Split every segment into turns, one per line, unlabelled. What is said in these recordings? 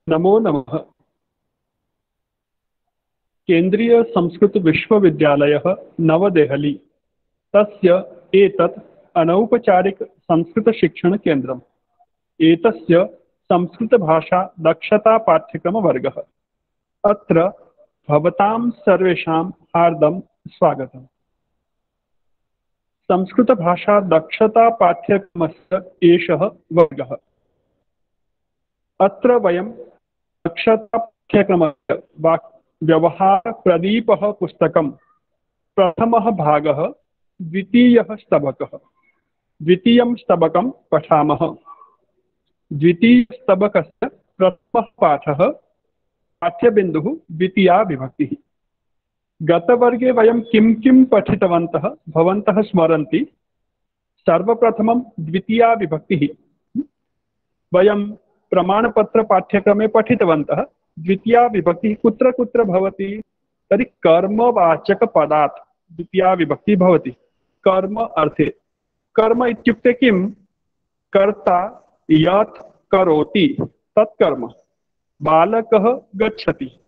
नमो नमः। केंद्रीय संस्कृत विश्वविद्यालयः नवदेहली तस्य एतत् अनौपचारिक संस्कृत शिक्षण केंद्रम्। एतस्य संस्कृतभाषा दक्षता पाठ्यक्रमवर्गः। अत्र भवतां सर्वेषां हार्दं स्वागतम्। संस्कृतभाषा दक्षता पाठ्यक्रमस्य एषः वर्गः। अत्र वयं दक्षता पाठ्यक्रमस्य व्यवहारप्रदीपः पुस्तकं प्रथमः भागः द्वितीयः स्तबकः द्वितीयं स्तबकं पठामः। द्वितीयस्तबकस्य प्रथमः पाठः पाठ्यबिन्दुः द्वितीया विभक्तिः। गतवर्गे वयं किं किं पठितवन्तः भवन्तः स्मरन्ति? सर्वप्रथमं द्वितीया विभक्तिः। वयं प्रमाणपत्रपाठ्यक्रमे पठितवन्तः। द्वितीया विभक्तिः कुत्र कुत्र भवति? तर्हि कर्मवाचकपदात् द्वितीया विभक्तिः भवति। कर्म अर्थे। कर्म इत्युक्ते किं? कर्ता यत् करोति तत् कर्म। बालकः गच्छति।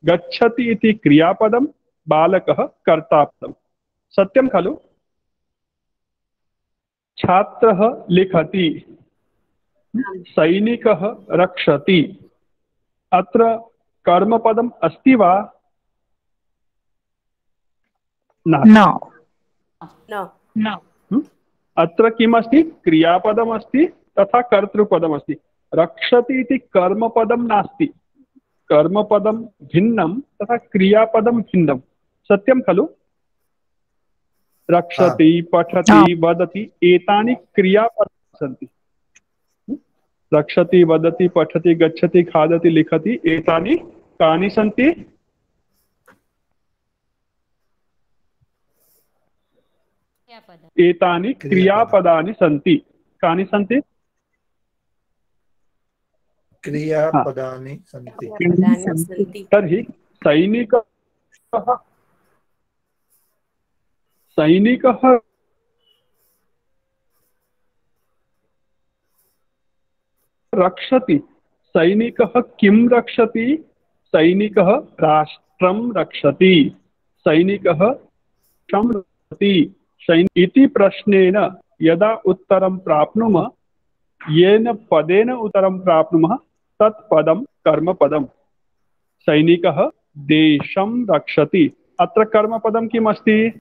गच्छति इति क्रियापदं, बालकः कर्तापदं। सत्यं खलु? छात्रः लिखति। सैनिकः रक्षति। अत्र कर्मपदम् अस्ति वा?
न।
अत्र किम् अस्ति? क्रियापदम् अस्ति तथा कर्तृपदम् अस्ति। रक्षति इति कर्मपदं नास्ति। कर्मपदं भिन्नं तथा क्रियापदं भिन्नं। सत्यं खलु? रक्षति, पठति, वदति एतानि क्रियापदानि सन्ति। रक्षति, वदति, पठति, गच्छति, खादति, लिखति एतानि कानि सन्ति? एतानि क्रियापदानि सन्ति। कानि सन्ति?
क्रियापदानि सन्ति।
तर्हि सैनिकः रक्षति। सैनिकः किं रक्षति? सैनिकः राष्ट्रं रक्षति। सैनिकः राष्ट्रं रक्षति इति प्रश्नेन यदा उत्तरं प्राप्नुमः, येन पदेन उत्तरं प्राप्नुमः तत् पदं कर्मपदम्। सैनिकः देशं रक्षति। अत्र कर्मपदं किम् अस्ति?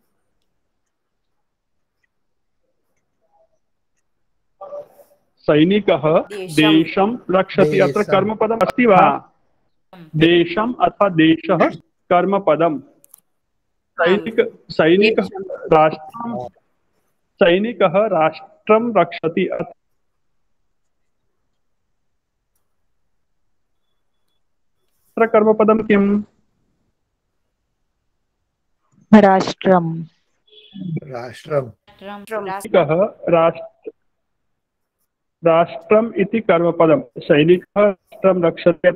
सैनिकः देशं रक्षति। अत्र कर्मपदम् अस्ति वा? देशम् अथवा देशः कर्मपदम्। सैनिकः राष्ट्रं रक्षति। अत्र कर्मपदं किम्?
राष्ट्रम्।
राष्ट्रम् इति कर्मपदं। सैनिकः राष्ट्रं रक्षति।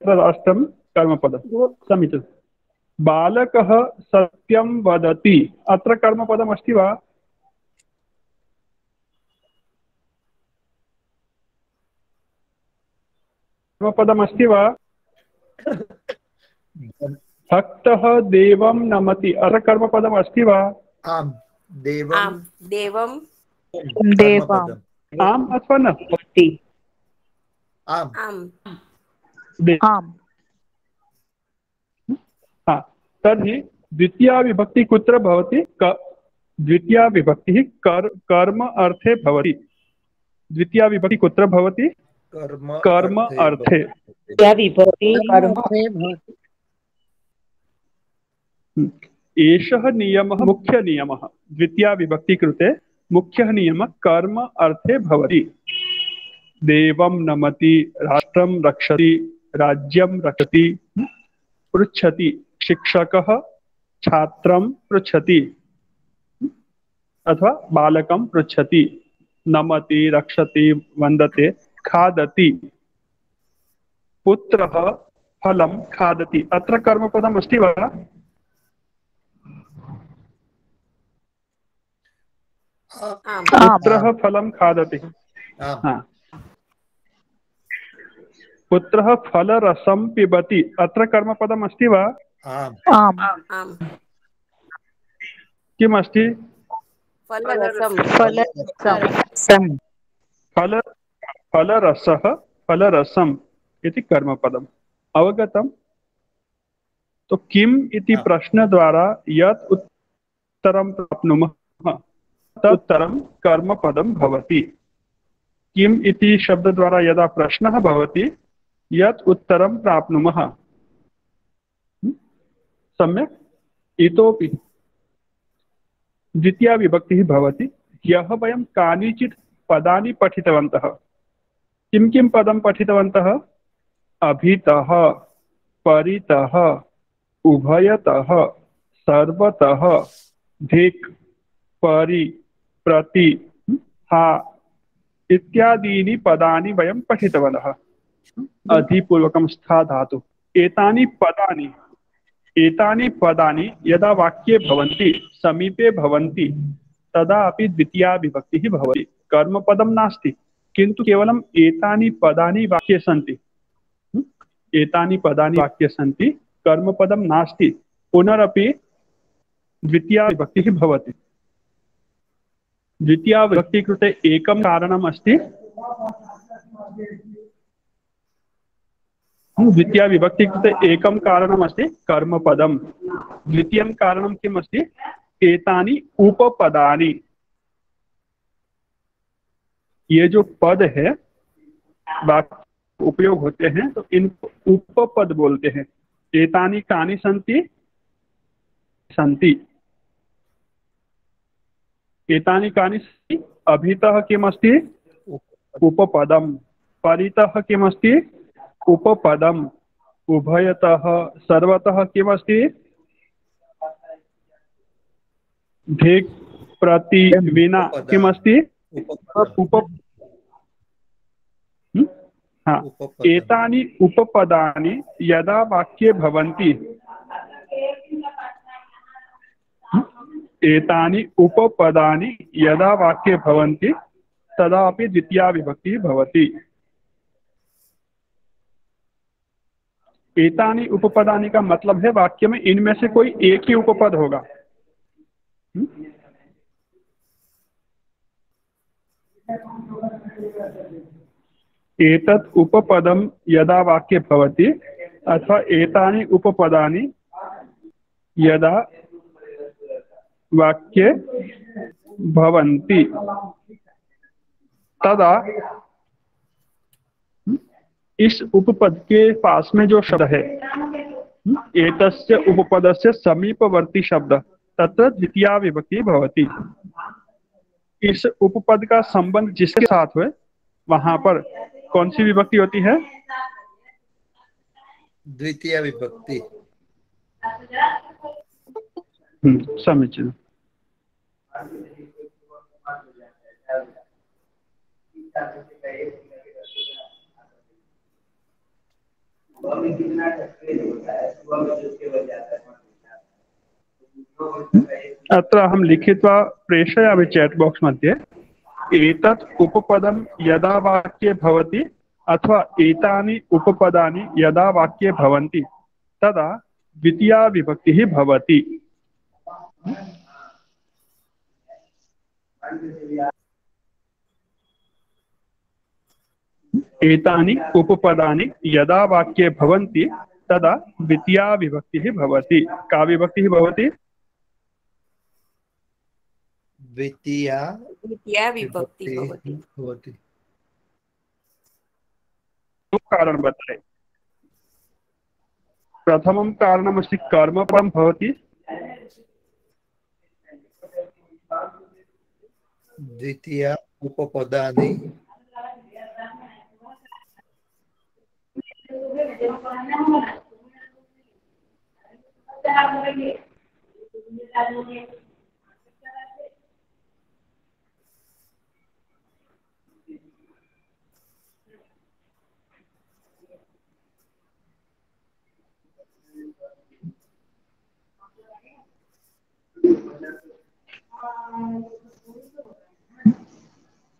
राष्ट्रं कर्मपदं। समीचीनं। बालकः सत्यं वदति। अत्र कर्मपदम् अस्ति वा? कर्मपदम् अस्ति वा? भक्तः देवं नमति। अत्र कर्मपदम् अस्ति वा?
आम्।
देवम्।
आम् अथवा न?
आम्।
तर्हि द्वितीया विभक्ति कुत्र भवति? द्वितीया विभक्तिः कर्म अर्थे भवति। द्वितीया विभक्ति कुत्र भवति? कर्म अर्थे। एषः नियमः मुख्य नियमः। द्वितीया विभक्ति कृते मुख्यः नियमः कर्म अर्थे भवति। देवं नमति, राष्ट्रं रक्षति, राज्यं रक्षति, पृच्छति। शिक्षकः छात्रं पृच्छति अथवा बालकं पृच्छति। नमति, रक्षति, वन्दते, खादति। पुत्रः फलं खादति। अत्र कर्मपदम् अस्ति वा? पुत्रः फलं खादति। हाँ, पुत्रः फलरसं पिबति। अत्र कर्मपदम् अस्ति वा?
आम्।
किम् अस्ति?
फलरसं।
फल फलरसः फलरसम् इति कर्मपदम्। अवगतम्? तो किम् इति प्रश्नद्वारा यत् उत्तरं प्राप्नुमः तत्तरं कर्मपदं भवति। किम् इति शब्दद्वारा यदा प्रश्नः भवति यत् उत्तरं प्राप्नुमः। सम्यक्। इतोपि द्वितीया विभक्तिः भवति। ह्यः वयं कानिचित् पदानि पठितवन्तः। किं किं पदं पठितवन्तः? अभितः, परितः, उभयतः, सर्वतः, धिक्, परि, प्रति, हा इत्यादीनि पदानि वयं पठितवन्तः। अधिपूर्वकं स्था धातु। एतानि पदानि यदा वाक्ये भवन्ति, समीपे भवन्ति, तदा अपि द्वितीया विभक्तिः भवति। कर्मपदं नास्ति, किन्तु केवलम् एतानि पदानि वाक्ये सन्ति। एतानि पदानि वाक्ये सन्ति, कर्मपदं नास्ति, पुनरपि द्वितीया विभक्तिः भवति। द्वितीया विभक्ति कृते एकं कारणम् अस्ति। द्वितीया विभक्ति कृते एकं कारणम् अस्ति कर्मपदम्। द्वितीयं कारणं किम् अस्ति? एतानि उपपदानि। ये जो पद है वाक्य उपयोग होते हैं तो इन उपपद बोलते हैं। एतानि कानि सन्ति। एतानि कानि सन्ति। अभितः किमस्ति? उपपदम्। परितः किमस्ति? उपपदम्। उभयतः सर्वतः किमस्ति? धिक्, प्रति, विना किमस्ति? हाँ, एतानि उपपदानि यदा वाक्ये भवन्ति, एतानि उपपदानि यदा वाक्ये भवन्ति तदा अपि द्वितीया विभक्तिः भवति। एतानि उपपदानि का मतलब है वाक्य में इनमें से कोई एक ही उपपद होगा। एतत् उपपदं यदा वाक्ये भवति अथवा एतानि उपपदानि यदा वाक्ये भवन्ति तदा इस उपपद के पास में जो शब्द है एतस्य उपपदस्य समीपवर्ती शब्द तत्र द्वितीया विभक्ति भवति। इस उपपद का संबंध जिसके साथ हुए वहां पर कौन सी विभक्ति होती है?
द्वितीया विभक्ति।
समीचीन। अत्र अहं लिखित्वा प्रेषयामि चैट बॉक्स मध्ये। एतत् उपपदं यदा वाक्ये भवति अथवा एतानि उपपदानि यदा वाक्ये भवन्ति तदा द्वितीया विभक्तिः भवति। एतानि उपपदानि यदा वाक्ये भवन्ति तदा द्वितीया विभक्तिः भवति। का विभक्तिः भवति?
द्वितीया
विभक्ति भवति।
कारण बताए। प्रथमं कारणमस्ति कर्मपदं भवति।
द्वितीया उपपदानि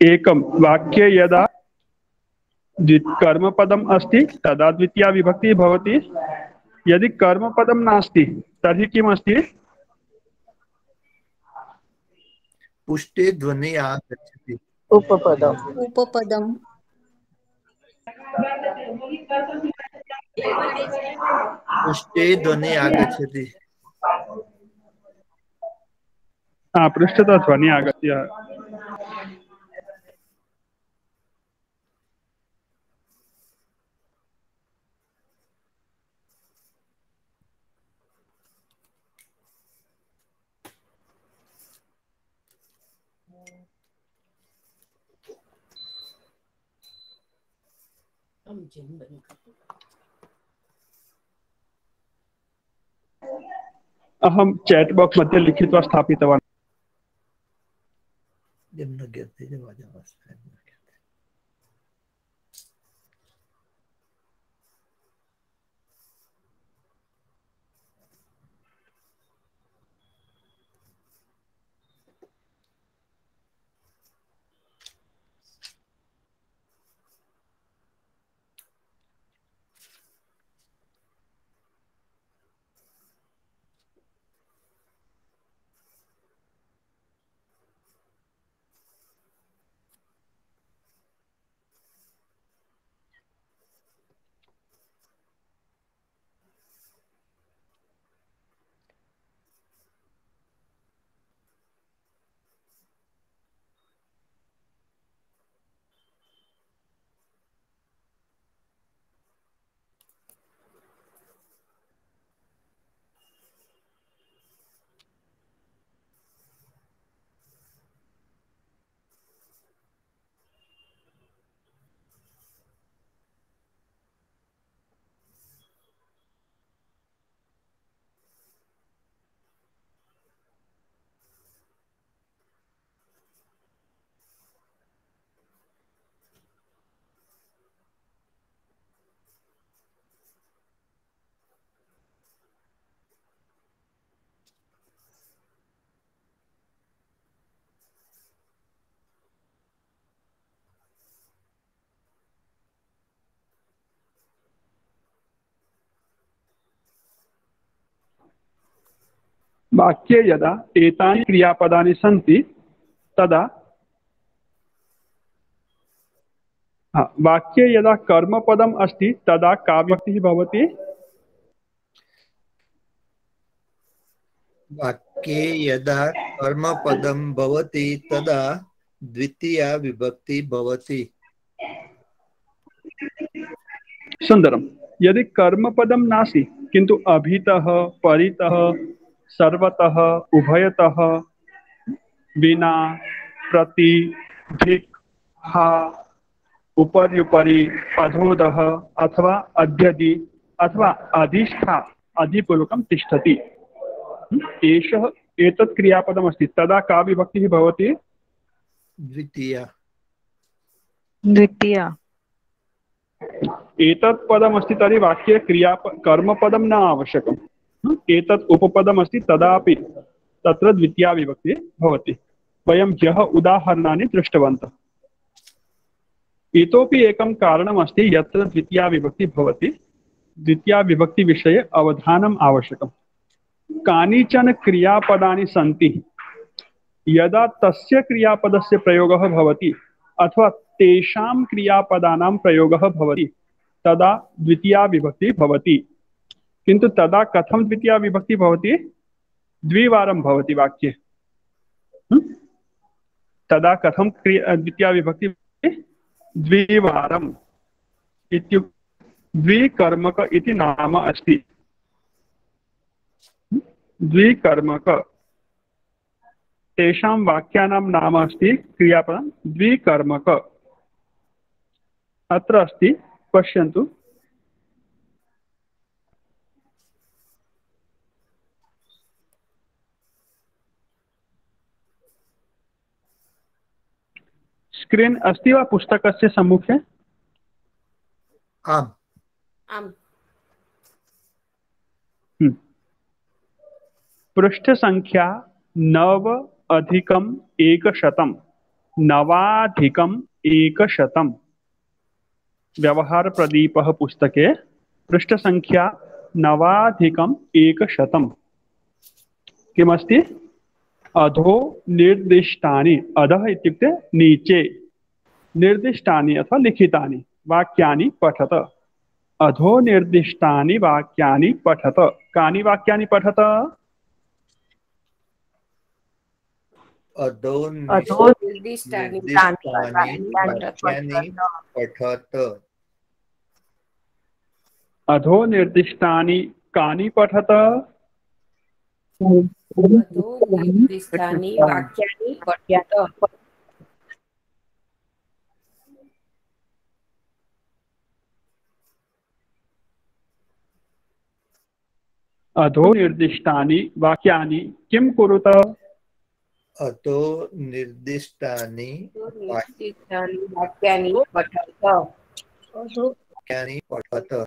एकं वाक्ये यदा कर्मपदम् अस्ति तदा द्वितीया विभक्तिः भवति। यदि कर्मपदं नास्ति तर्हि किम् अस्ति?
पुष्टे ध्वनि आगच्छति।
उपपदम्
उपपदम्
पुष्टे ध्वनि आगच्छति।
पृष्ठतः ध्वनिः आगत्य अहं चैट बॉक्स मध्ये लिखित्वा स्थापितवान्। वाक्ये यदा एतानि क्रियापदानि सन्ति तदा वाक्ये यदा कर्मपदम् अस्ति तदा का विभक्तिः भवति?
वाक्ये यदा कर्मपदं भवति तदा द्वितीया विभक्ति भवति।
सुंदरम। यदि कर्मपदं नास्ति किंतु अभितः, परितः, सर्वतः, उभयतः, विना, प्रति, धिक्, हा, उपर्युपरि, अधोदः अथवा अध्यदि अथवा अधिष्ठा अधिपूर्वकं तिष्ठति, एषः एतत् क्रियापदमस्ति तदा का विभक्तिः भवति?
द्वितीया।
द्वितीया।
एतत् पदमस्ति तर्हि वाक्ये कर्मपदं न आवश्यकम्। एतत् उपपदमस्ति तदापि तत्र द्वितीया विभक्तिः भवति। वयं ह्यः उदाहरणानि दृष्टवन्तः। इतोपि एकं कारणमस्ति यत्र द्वितीया विभक्तिः भवति। द्वितीया विभक्तिविषये अवधानम् आवश्यकम्। कानिचन क्रियापदानि सन्ति यदा तस्य क्रियापदस्य प्रयोगः भवति अथवा तेषां क्रियापदानां प्रयोगः भवति तदा द्वितीया विभक्तिः भवति। किन्तु तदा कथं द्वितीया विभक्तिः भवति? द्विवारं भवति वाक्ये। तदा कथं द्वितीया विभक्तिः भवति? द्विवारम् इत्युक्ते द्विकर्मक इति नाम अस्ति। द्विकर्मक तेषां वाक्यानां नाम अस्ति क्रियापदं द्विकर्मक। अत्र अस्ति, पश्यन्तु। स्क्रीन अस्ति वा पुस्तकस्य सम्मुखे?
आम्।
आम्।
पृष्ठसंख्या 9+100 नवाधिकम् एकशतम्। व्यवहारप्रदीपः पुस्तके पृष्ठसङ्ख्या नवाधिकम् एकशतम्। किमस्ति? अधो निर्दिष्टानि। अधः इत्युक्ते नीचे, निर्दिष्टानि अथवा लिखितानि वाक्यानि पठत। अधो निर्दिष्टानि वाक्यानि पठत। कानि वाक्यानि पठत?
अधो
निर्दिष्टानि
वाक्यानि पठत।
अधो निर्दिष्टानि कानि पठत?
अधो निर्दिष्टानि वाक्यानि पठत।
अधो निर्दिष्टानि वाक्यानि किं कुरुत?
अधो निर्दिष्टानि
वाक्यानि पठत।
वाक्यानि पठत।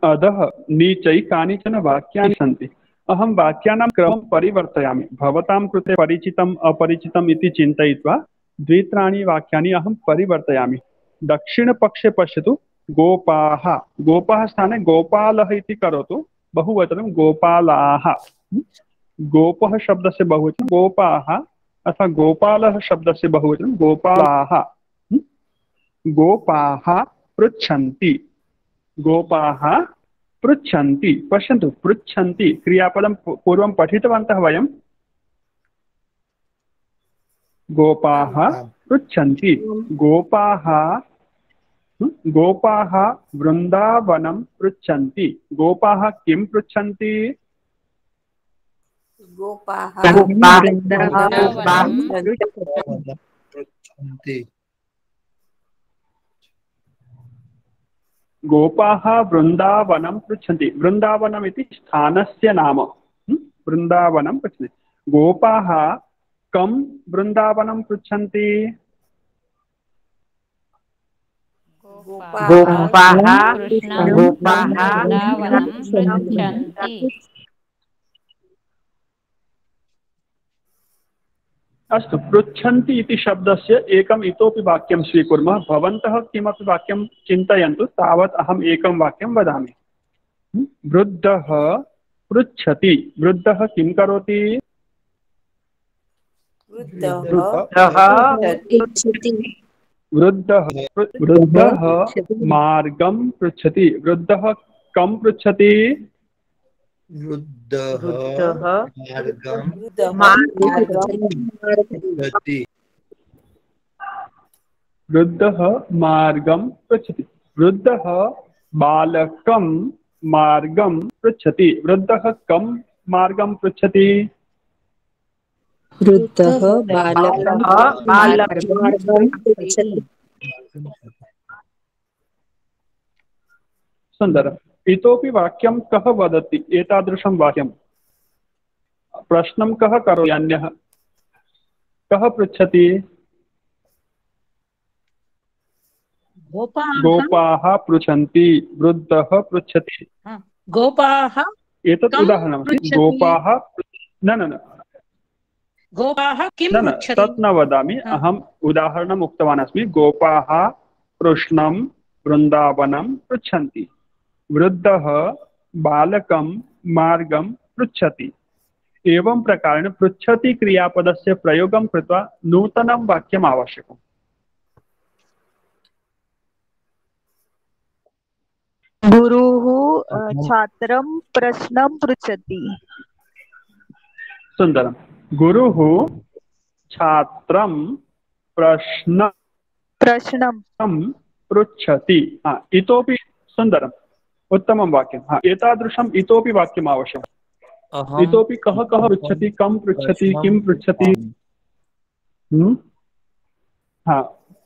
अधः नीचै कानिचन वाक्यानि सन्ति। अहं वाक्यानां क्रमं परिवर्तयामि। भवतां कृते परिचितम् अपरिचितम् इति चिन्तयित्वा द्वित्राणि वाक्यानि अहं परिवर्तयामि। दक्षिणपक्षे पश्यतु, गोपाः। गोपाः स्थाने गोपालः इति करोतु, बहुवचनं गोपालाः। गोपः शब्दस्य बहुवचनं गोपाः अथवा गोपालः शब्दस्य बहुवचनं गोपालाः। गोपाः पृच्छन्ति। गोपाः पृच्छन्ति। पश्यन्तु, पृच्छन्ति क्रियापदं पूर्वं पठितवन्तः वयं। गोपाः पृच्छन्ति। गोपाः गोपाः वृन्दावनं पृच्छन्ति। गोपाः किं पृच्छन्ति?
गोपाः
पृच्छन्ति।
गोपाः वृन्दावनं पृच्छन्ति। वृन्दावनम् इति स्थानस्य नाम। वृन्दावनं पृच्छन्ति। गोपाः कं वृन्दावनं पृच्छन्ति? अस्तु, पृच्छन्ति इति शब्दस्य एकम् इतोपि वाक्यं स्वीकुर्मः। भवन्तः किमपि वाक्यं चिन्तयन्तु, तावत् अहम् एकं वाक्यं वदामि। वृद्धः पृच्छति। वृद्धः किं करोति? वृद्धः मार्गं पृच्छति। वृद्धः कं पृच्छति?
वृद्धः
मार्गं पृच्छति। वृद्धः बालकं मार्गं पृच्छति। वृद्धः कं मार्गं पृच्छति?
वृद्धः बालकं पृच्छति।
सुन्दरम्। इतोपि वाक्यं कः वदति एतादृशं वाक्यं? प्रश्नं कः करोति? अन्यः कः पृच्छति? गोपाः पृच्छन्ति। वृद्धः पृच्छति।
गोपाः
एतत् उदाहरणमस्ति। गोपाः न
गोपाः किं पृच्छति?
तत् न वदामि, अहम् उदाहरणम् उक्तवान् अस्मि। गोपाः कृष्णं वृन्दावनं पृच्छन्ति। वृद्धः बालकं मार्गं पृच्छति। एवं प्रकारेण पृच्छति क्रियापदस्य प्रयोगं कृत्वा नूतनं वाक्यम् आवश्यकम्।
गुरुः छात्रं प्रश्नं पृच्छति।
सुन्दरं। गुरुः छात्रं प्रश्नं पृच्छति। इतोपि सुन्दरम्, उत्तमं वाक्यं। एतादृशम् इतोपि वाक्यम् आवश्यकम्। इतोपि कः पृच्छति, कं पृच्छति, किं पृच्छति?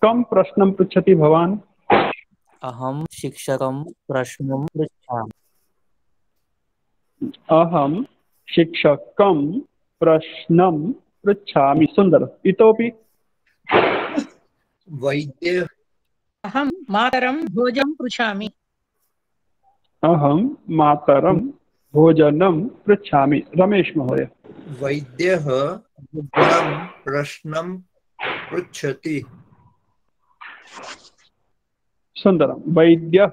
कं प्रश्नं पृच्छति भवान्?
अहं शिक्षकं प्रश्नं पृच्छामि।
अहं शिक्षकं प्रश्नं पृच्छामि। सुन्दरम्। इतोपि?
वैद्य
अहं मातरं भोजनं पृच्छामि।
अहं मातरं भोजनं पृच्छामि। रमेश महोदय।
वैद्यः रुग्णं प्रश्नं पृच्छति।
सुन्दरं। वैद्यः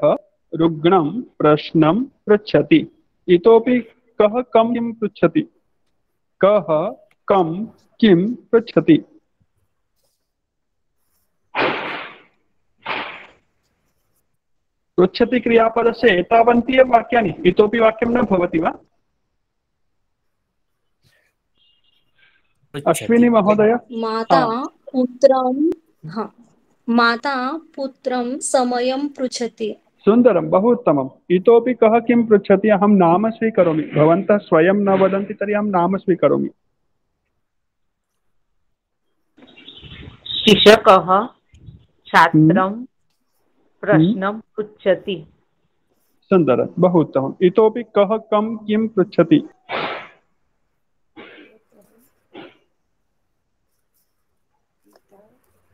रुग्णं प्रश्नं पृच्छति। इतोपि कः कं किं पृच्छति? कः कं किं पृच्छति? पृच्छति क्रियापदस्य एतावन्ति एव वाक्यानि, इतोपि वाक्यं न भवति वा? अश्विनी महोदय।
माता पुत्रं माता पुत्रं समयं पृच्छति।
सुन्दरं, बहु उत्तमम्। इतोपि कः किं पृच्छति? अहं नाम स्वीकरोमि। भवन्तः स्वयं न वदन्ति तर्हि अहं नाम स्वीकरोमि।
शिक्षकः छात्रं प्रश्नं पृच्छति।
सुन्दरं, बहु उत्तमम्। इतोपि कः कं किं पृच्छति?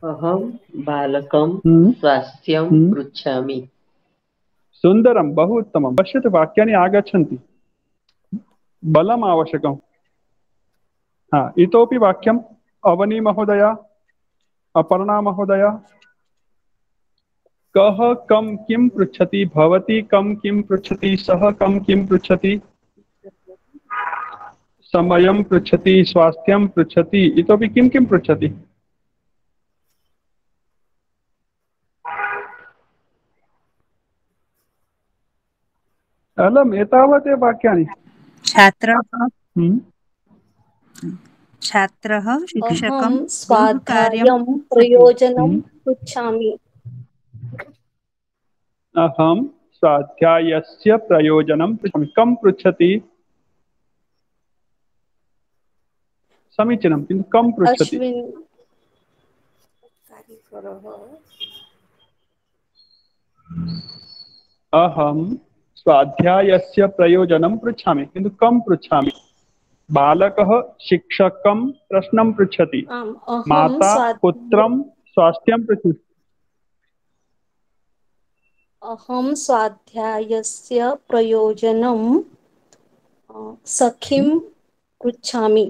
अहं बालकं स्वास्थ्यं पृच्छामि।
सुन्दरं, बहु उत्तमं। पश्यतु, वाक्यानि आगच्छन्ति। बलम् आवश्यकं। इतोपि वाक्यम्। अवनी महोदय, अपर्णा महोदय। कः कं किं पृच्छति? भवती कं किं पृच्छति? सः कं किं पृच्छति? समयं पृच्छति, स्वास्थ्यं पृच्छति। इतोपि किं किं पृच्छति? अलम्, एतावदेव वाक्यानि।
छात्रः शिक्षकं
अहं स्वाध्यायं प्रयोजनं पृच्छामि।
अहं स्वाध्यायस्य प्रयोजनं पृच्छामि। कं पृच्छति? समीचीनं, किन्तु कं पृच्छति? अहं स्वाध्यायस्य प्रयोजनं पृच्छामि, किन्तु कं पृच्छामि? बालकः शिक्षकं प्रश्नं पृच्छति। माता पुत्रं स्वास्थ्यं पृच्छति।
अहं स्वाध्यायस्य प्रयोजनं सखीं पृच्छामि।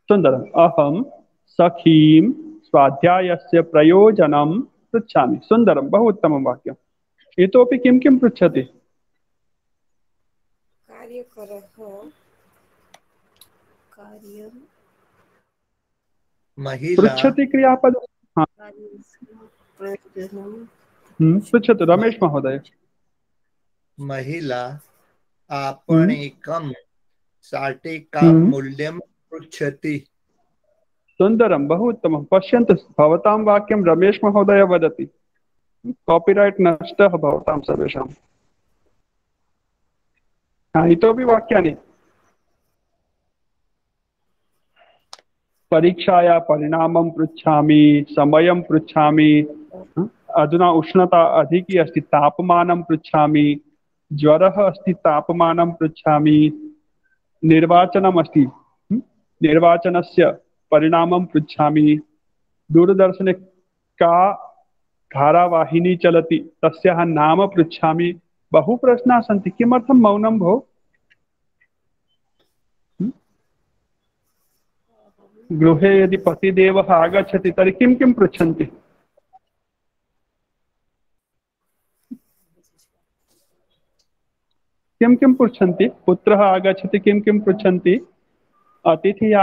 सुन्दरम्। अहं सखीं स्वाध्यायस्य प्रयोजनं पृच्छामि। सुन्दरं, बहु उत्तमं वाक्यम्। इतोपि किं किं पृच्छति? पृच्छति क्रियापद। पृच्छतु रमेश महोदय।
महिला आपणिकं शाटिकां मूल्यं पृच्छति।
सुन्दरं, बहु उत्तमं। पश्यन्तु, भवतां वाक्यं रमेश महोदय वदति। कॉपीराइट नष्टः भवतां सर्वेषाम्। इतोपि वाक्यानि। परीक्षाया परिणामं पृच्छामि, समयं पृच्छामि। अधुना उष्णता अधिकी अस्ति, तापमानं पृच्छामि। ज्वरः अस्ति, तापमानं पृच्छामि। निर्वाचनम् अस्ति, निर्वाचनस्य परिणामं पृच्छामि। दूरदर्शने का धारावाहिनी चलति, तस्याः नाम पृच्छामि। बहु प्रश्नाः सन्ति। किमर्थं मौनं भो? गृहे यदि पतिदेवः आगच्छति तर्हि किं किं पृच्छन्ति? किं किं पृच्छन्ति? पुत्रः आगच्छति, किं किं पृच्छन्ति? अतिथिः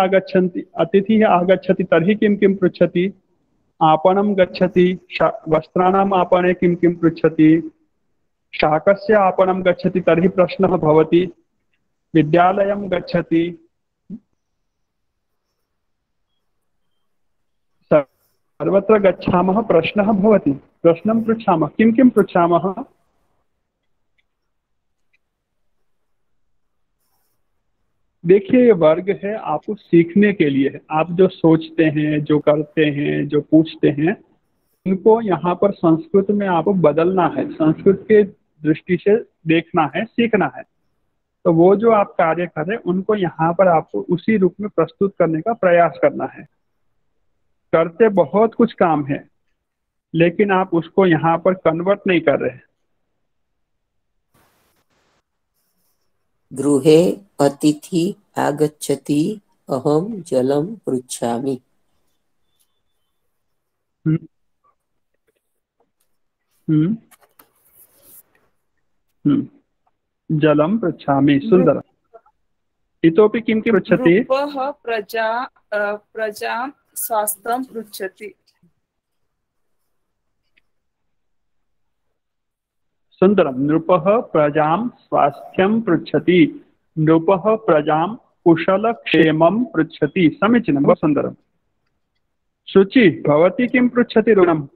आगच्छति तर्हि किं किं पृच्छति? आपणं गच्छति, वस्त्राणाम् आपणे किं किं पृच्छति? शाकस्य आपणं गच्छति तर्हि प्रश्नः भवति। विद्यालयं गच्छति, सर्वत्र गच्छामः, प्रश्नः भवति। प्रश्नं पृच्छामः। किं किं पृच्छामः? देखिए, ये वर्ग है आपको सीखने के लिए है। आप जो सोचते हैं, जो करते हैं, जो पूछते हैं, इनको यहाँ पर संस्कृत में आपको बदलना है, संस्कृत के दृष्टि से देखना है, सीखना है। तो वो जो आप कार्य कर रहे हैं उनको यहाँ पर आपको उसी रूप में प्रस्तुत करने का प्रयास करना है। करते बहुत कुछ काम है, लेकिन आप उसको यहाँ पर कन्वर्ट नहीं कर रहे।
गृहे अतिथि आगच्छति
अहं जलं पृच्छामि।
हम्म, हम्म, जलं पृच्छामि। सुन्दरम्। इतोपि किं किं पृच्छति?
नृपः प्रजां स्वास्थ्यं पृच्छति।
सुन्दरं। नृपः प्रजां स्वास्थ्यं पृच्छति। नृपः प्रजां कुशलक्षेमं पृच्छति। समीचीनं, बहु सुन्दरं। शुचि, भवती किं पृच्छति ऋणम्?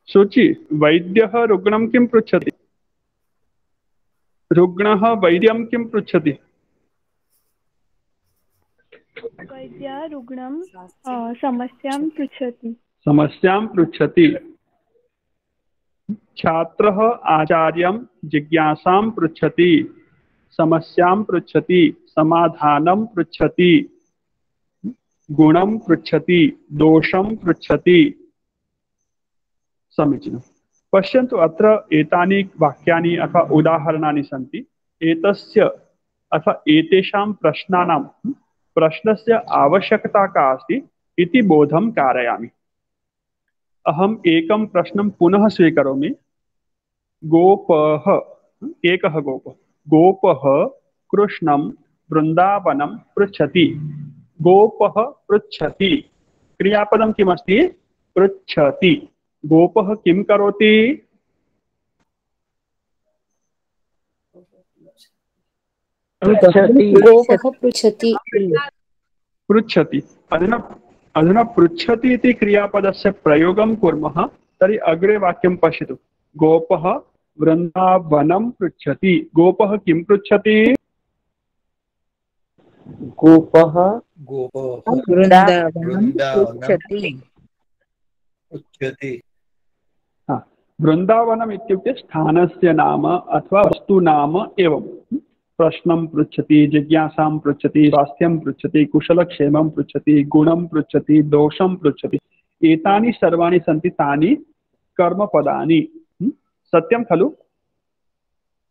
शुचि, वैद्यः रुग्णं किं पृच्छति? रुग्णः वैद्यं किं पृच्छति?
वैद्यः रुग्णं समस्यां पृच्छति।
समस्यां पृच्छति। छात्रः आचार्यं जिज्ञासां पृच्छति। समस्यां पृच्छति। समाधानं पृच्छति। गुणं पृच्छति। दोषं पृच्छति। समीचीनं। पश्यन्तु, अत्र एतानि वाक्यानि अथवा उदाहरणानि सन्ति। एतस्य अथवा एतेषां प्रश्नानां प्रश्नस्य आवश्यकता का अस्ति इति बोधं कारयामि। अहम् एकं प्रश्नं पुनः स्वीकरोमि। गोपः, एकः गोपः, गोपः कृष्णं वृन्दावनं पृच्छति। गोपः पृच्छति, क्रियापदं किमस्ति? पृच्छति। गोपः किं करोति?
गोपः पृच्छति।
पृच्छति। अधुना पृच्छति इति क्रियापदस्य प्रयोगं कुर्मः तर्हि अग्रे वाक्यं पश्यतु। गोपः वृन्दावनं पृच्छति। गोपः किं पृच्छति?
गोपः
वृन्दावनं पृच्छति।
वृन्दावनम् इत्युक्ते स्थानस्य नाम अथवा वस्तु नाम एवं। प्रश्नं पृच्छति, जिज्ञासां पृच्छति, स्वास्थ्यं पृच्छति, कुशलक्षेमं पृच्छति, गुणं पृच्छति, दोषं पृच्छति। एतानि सर्वाणि सन्ति तानि कर्मपदानि। सत्यं खलु?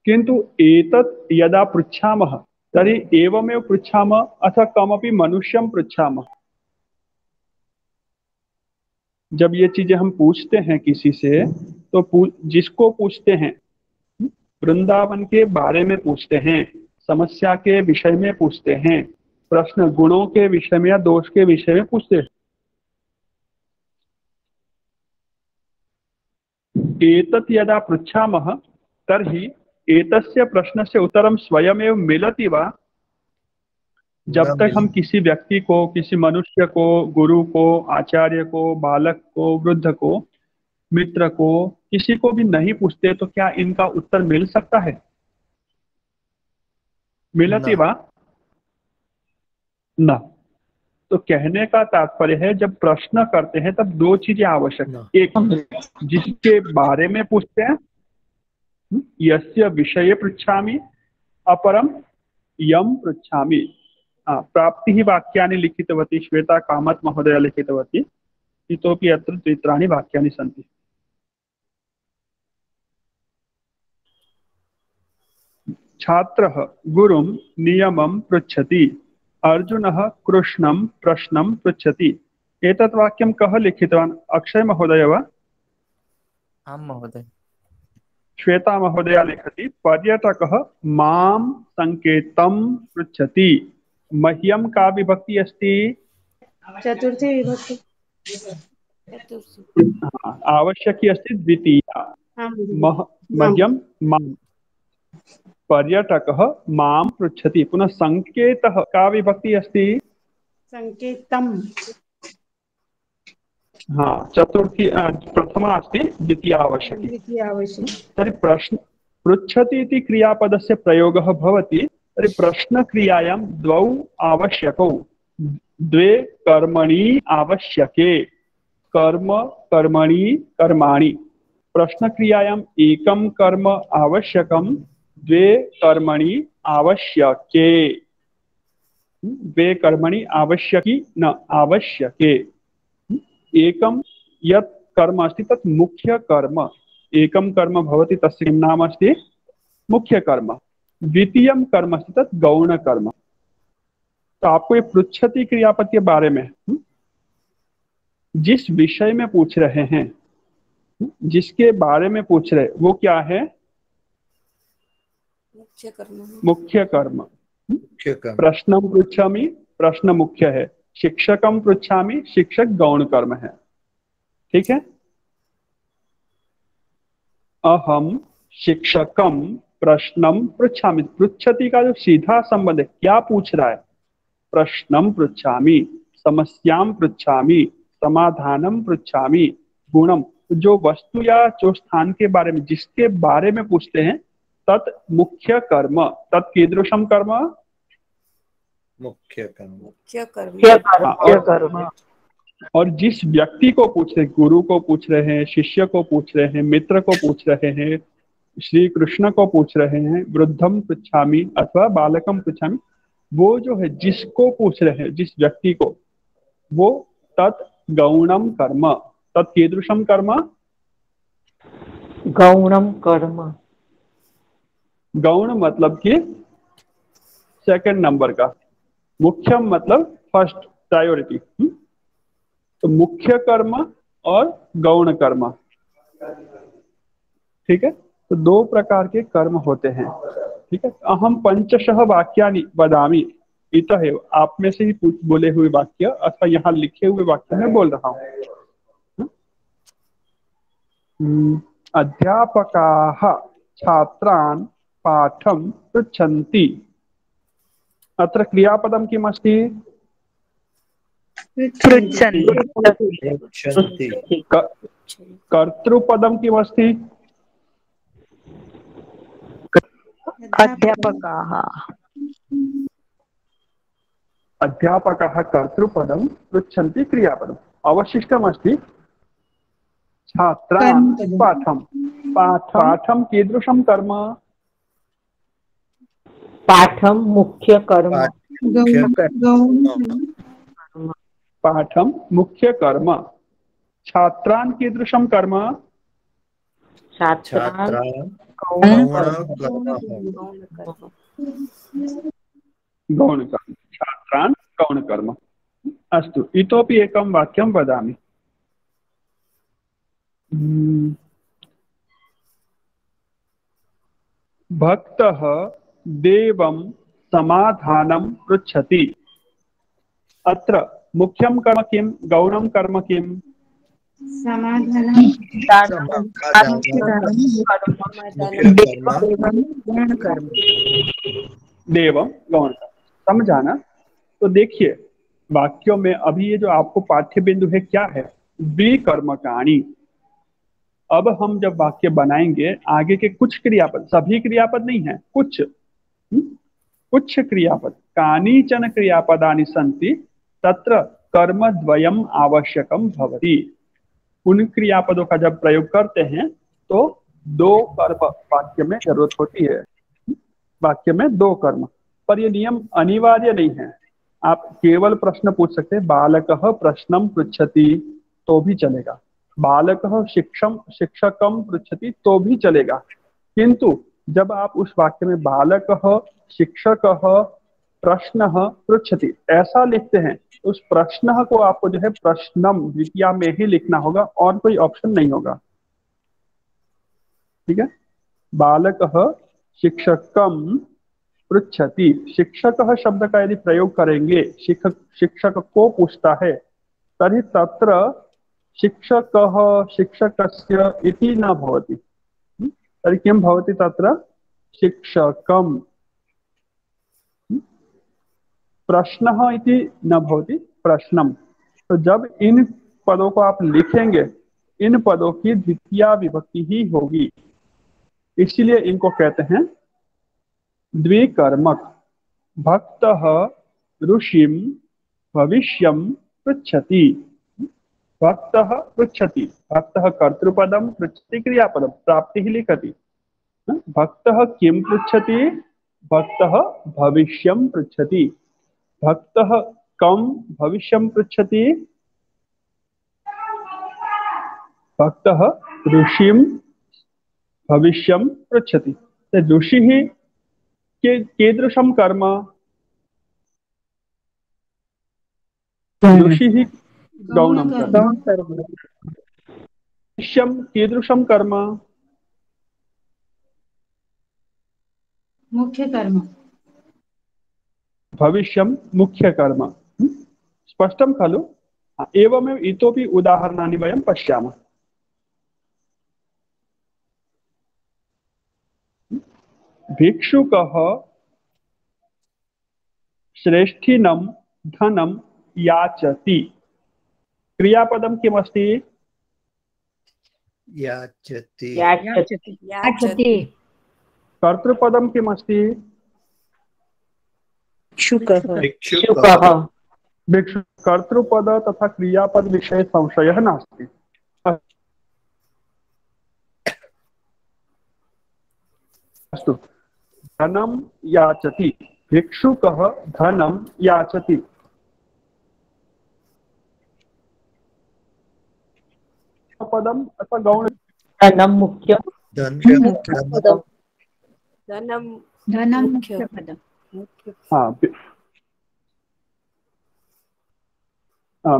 किन्तु एतत् यदा पृच्छामः तर्हि एवमेव पृच्छामः अथवा कमपि मनुष्यं पृच्छामः। जब ये चीजें हम पूछते हैं किसी से तो जिसको पूछते हैं वृंदावन के बारे में पूछते हैं, समस्या के विषय में पूछते हैं, प्रश्न गुणों के विषय में या दोष के विषय में पूछते हैं। एतत् यदा पृच्छामः तर्हि एतस्य प्रश्नस्य उत्तरं स्वयमेव मिलति वा? जब तक हम किसी व्यक्ति को, किसी मनुष्य को, गुरु को, आचार्य को, बालक को, वृद्ध को, मित्र को, किसी को भी नहीं पूछते तो क्या इनका उत्तर मिल सकता है? मिलती वा? न। तो कहने का तात्पर्य है जब प्रश्न करते हैं तब दो चीजें आवश्यक है। एक, जिसके बारे में पूछते हैं, यस्य विषये पृच्छामि, अपरम यम पृच्छामि। प्राप्तिः वाक्यानि लिखितवती श्वेता कामत महोदया लिखितवती। इतोपि अत्र द्वित्राणि वाक्यानि सन्ति। छात्रः गुरुं नियमं पृच्छति। अर्जुनः कृष्णं प्रश्नं पृच्छति। एतत् वाक्यं कः लिखितवान्? अक्षय महोदय वा?
आं महोदय।
श्वेता महोदया लिखति पर्यटकः मां संकेतं पृच्छति। मह्यं का विभक्ति अस्ति?
चतुर्थी विभक्ति।
आवश्यकी अस्ति द्वितीया। मह्यं मां। पर्यटकः मां पृच्छति। पुनः संकेतः का विभक्ति अस्ति?
संकेतं।
चतुर्थी प्रथमा अस्ति, द्वितीया आवश्यकी। तर्हि प्रश्न पृच्छति इति क्रियापदस्य प्रयोगः भवति। तर्हि प्रश्नक्रियायां द्वौ आवश्यकौ, द्वे कर्मणि आवश्यके। कर्म कर्मणि कर्माणि। प्रश्नक्रियायाम् एकं कर्म आवश्यकं, द्वे कर्मणि आवश्यके। द्वे कर्मणि आवश्यकी न आवश्यके। एकं यत् कर्म अस्ति तत् मुख्य कर्म, एकं कर्म भवति तस्य किं नाम अस्ति मुख्य कर्म, द्वितीयं कर्म अस्ति तत् गौण कर्म। तो आपको ये पृच्छति क्रियापद के बारे में जिस विषय में पूछ रहे हैं, जिसके बारे में पूछ रहे वो क्या है,
मुख्य कर्म।
मुख्य कर्म।
मुख्य कर्म।
प्रश्नं पृच्छामि, प्रश्न मुख्य है। शिक्षकं पृच्छामि, शिक्षक गौण कर्म है। ठीक है। अहम शिक्षकम प्रश्नम पृच्छामि, पृच्छति का जो सीधा संबंध है, क्या पूछ रहा है, प्रश्नम पृच्छामि, समस्याम पृच्छामि, समाधानम पृच्छामि, गुणम, जो वस्तु या जो स्थान के बारे में, जिसके बारे में पूछते हैं, तत् मुख्य कर्म, तत् कीदृशम कर्म,
मुख्य कर्म।
मुख्य कर्म।
और जिस व्यक्ति को पूछ रहे, गुरु को पूछ रहे हैं, शिष्य को पूछ रहे हैं, मित्र को पूछ रहे हैं, श्री कृष्ण को पूछ रहे हैं, वृद्धम पृच्छामि अथवा बालकम पृच्छामि, वो जो है जिसको पूछ रहे हैं, जिस व्यक्ति को, वो तत् गौणम कर्म, तत् कीदृशम कर्म,
गौणम कर्म।
गौण मतलब कि सेकंड नंबर का, मुख्यम मतलब फर्स्ट प्रायोरिटी। तो मुख्य कर्म और गौण कर्म, ठीक है। तो दो प्रकार के कर्म होते हैं। ठीक है। अहम पंचशः वाक्यानि वदामि, इतः एव, आप में से ही बोले हुए वाक्य अथवा यहाँ लिखे हुए वाक्य मैं बोल रहा हूँ। अध्यापकाः छात्रान् पाठं पृच्छन्ति। अत्र क्रियापदं किम् अस्ति,
पृच्छन्ति।
कर्तृपदं किम् अस्ति,
अध्यापकाः।
अध्यापकाः कर्तृपदं पृच्छन्ति क्रियापदम्। अवशिष्टमस्ति छात्रान् पाठं, पाठं कीदृशं कर्म,
पाठं मुख्य कर्म।
पाठं मुख्य कर्म। छात्रान् कीदृशं कर्म,
छात्रान्
गौण कर्म। छात्रान् गौण कर्म। अस्तु, इतोपि एकं वाक्यं वदामि। भक्तः देवं समाधानं पृच्छति। अत्र मुख्यं कर्म किं, गौणं कर्म किं, देवम गौण। समझा ना। तो देखिए वाक्यों में अभी ये जो आपको पाठ्य बिंदु है क्या है, द्विकर्मकाणी। अब हम जब वाक्य बनाएंगे आगे के कुछ क्रियापद, सभी क्रियापद नहीं है, कुछ क्रियापद, कानिचन क्रियापदानि सन्ति तत्र कर्मद्वयम् आवश्यकं भवति। उन क्रियापदों का जब प्रयोग करते हैं तो दो कर्म वाक्य में जरूरत होती है। वाक्य में दो कर्म, पर ये नियम अनिवार्य नहीं है। आप केवल प्रश्न पूछ सकते हैं, बालकः प्रश्नं पृच्छति तो भी चलेगा, बालकः शिक्षकं पृच्छति तो भी चलेगा। किंतु जब आप उस वाक्य में बालकः शिक्षकः प्रश्नः पृच्छति ऐसा लिखते हैं, उस प्रश्न को आपको जो है प्रश्नम द्वितीया में ही लिखना होगा और कोई ऑप्शन नहीं होगा। ठीक है। बालकः शिक्षकं पृच्छति, शिक्षकः शब्द का यदि प्रयोग करेंगे, शिक्षक को पूछता है, तर्हि तत्र शिक्षकः शिक्षकस्य इति न भवति। तर्हि किं भवति तत्र, शिक्षकं। प्रश्नः इति न भवति, प्रश्नम। तो जब इन पदों को आप लिखेंगे, इन पदों की द्वितीया विभक्ति ही होगी, इसलिए इनको कहते हैं द्विकर्मक। भक्तः ऋषिं भविष्यं पृच्छति। भक्तः पृच्छति, भक्तः कर्तृपदं पृच्छति क्रियापदं, प्राप्तिः लिखति। भक्तः किं पृच्छति, भक्तः भविष्यं पृच्छति। भक्तः कं भविष्यं पृच्छति, भक्तः ऋषिं भविष्यं पृच्छति। ऋषिः कीदृशं कर्म, ऋषिः गौणं कर्म, भविष्यं कीदृशं कर्म,
मुख्य कर्म।
भविष्यं मुख्यकर्म। स्पष्टं खलु? एवमेव इतोपि उदाहरणानि वयं पश्यामः। भिक्षुकः श्रेष्ठिनं धनं याचति। क्रियापदं किमस्ति?
याचति।
याचति।
याचति।
कर्तृपदं किमस्ति?
भिक्षुकः।
भिक्षुकः।
भिक्षु कर्तृपद तथा क्रियापद विषये संशयः नास्ति। अस्तु, धनं याचति, भिक्षुकः धनं याचति। पदम अथवा गौण?
धनं मुख्य
धनं
धनं मुख्यपदम्।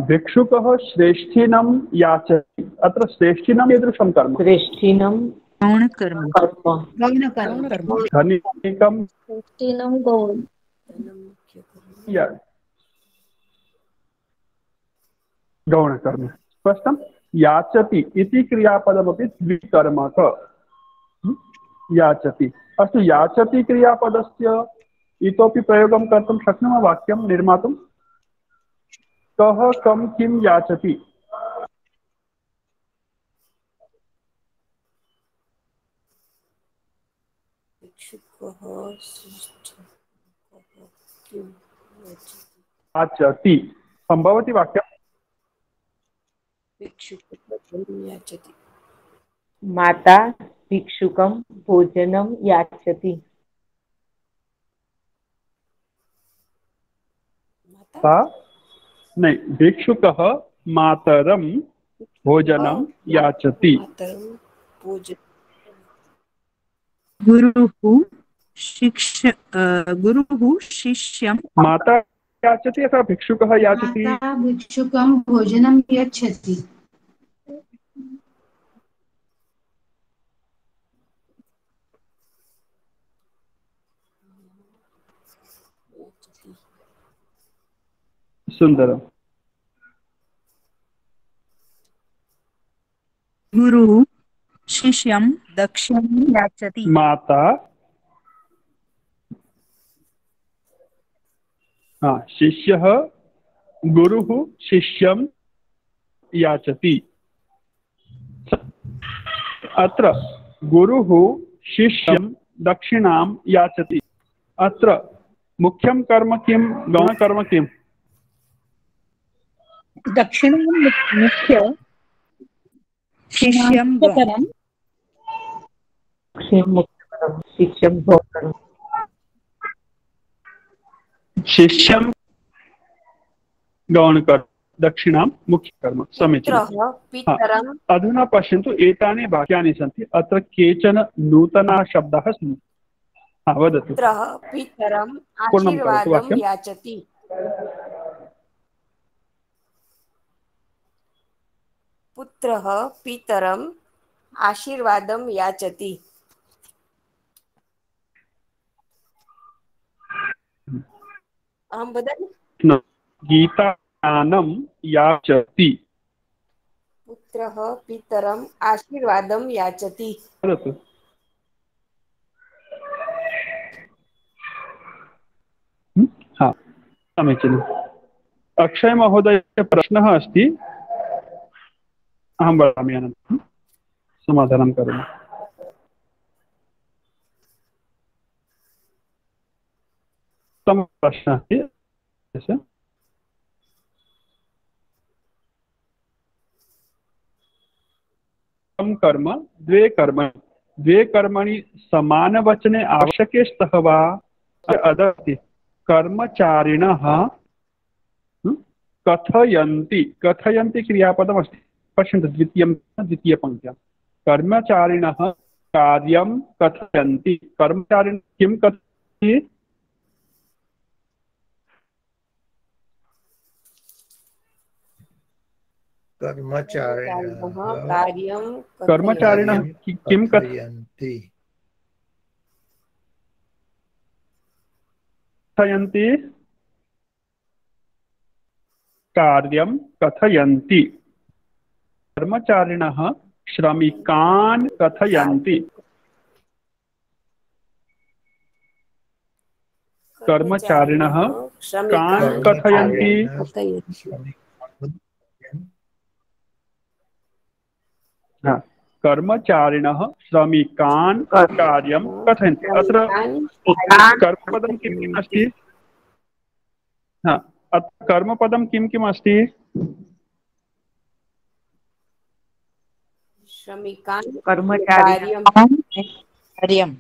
भिक्षुकः श्रेष्ठिनं याचति। अत्र श्रेष्ठिनं कीदृशं कर्म?
श्रेष्ठिनं
गौणकर्म।
धनिकं
श्रेष्ठिनं गौणं।
गौणकर्म। स्पष्टं? याचति इति क्रियापदमपि द्विकर्मक। याचति। अस्तु, याचति क्रियापदस्य इतोपि प्रयोगं कर्तुं शक्नुमः वाक्यं निर्मातुं? कः कं किं याचति? याचति सम्भवति वाक्यं?
माता भिक्षुकं भोजनं याचति।
नहीं, भिक्षुकः मातरं भोजनं याचति।
गुरुः शिष्यं
माता याचति अथवा भिक्षुकः याचति?
माता भिक्षुकं भोजनं यच्छति।
सुंदरम्।
गुरुः शिष्यं दक्षिणं याचति।
माता शिष्यः गुरुः शिष्यं याचति। अत्र गुरुः शिष्यं दक्षिणां याचति। अत्र मुख्यं कर्म किं, गौणकर्म किम्?
दक्षिणं मुख्य शिष्यं गौणं।
शिष्यं भोजनं।
शिष्यं गौणकर्म, दक्षिणां मुख्यकर्म। समीचीनम्। अधुना पश्यन्तु, एतानि वाक्यानि सन्ति। अत्र केचन नूतनाः शब्दाः सन्ति। वदतु।
पितरम्
पूर्णं करोतु वाक्यं।
याचति। पुत्रः पितरम् आशीर्वादं याचति। अहं वदामि।
गीताज्ञानं याचति।
पुत्रः पितरम् आशीर्वादं याचति।
वदतु। समीचीनम्। अक्षय महोदयस्य प्रश्नः अस्ति, अहं वदामि, अनन्तरं समाधानं करोमि। प्रश्नः अस्ति। कर्म द्वे कर्मणि समानवचने आवश्यके स्तः वा? अदति कर्मचारिणः कथयन्ति क्रियापदमस्ति। पश्यन्तु, द्वितीयपङ्क्त्यां कर्मचारिणः कार्यं कथयन्ति। कर्मचारिणः किं कथयन्ति? कर्मचारिणः किं
कथयन्ति।
कथयन्ति? कार्यं कथयन्ति। कर्मचारिणः श्रमिकान् कथयन्ति। कर्मचारिणः कान् कथयन्ति। हाँ, कर्मचारिणः श्रमिकान् कार्यं कथयन्ति। अत्र कर्मपदं किं किम् अस्ति? हाँ, अत्र कर्मपदं किं किम् अस्ति?
श्रमिकान्
कर्मचारिणः
कार्यं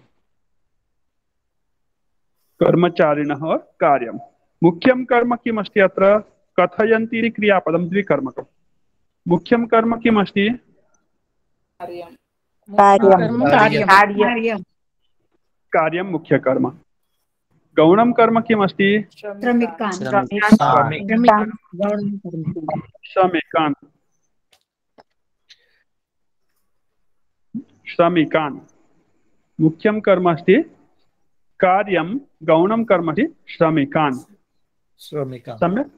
कर्मचारिणः कार्यं। मुख्यं कर्म किम् अस्ति? अत्र कथयन्ति इति क्रियापदं द्विकर्मकं। मुख्यं कर्म किम् अस्ति? कार्यं मुख्यकर्म। गौणं कर्म किम् अस्ति? श्रमिकान्। श्रमिकान् मुख्यं कर्म अस्ति। कार्यं गौणं कर्म अस्ति श्रमिकान्। सम्यक्?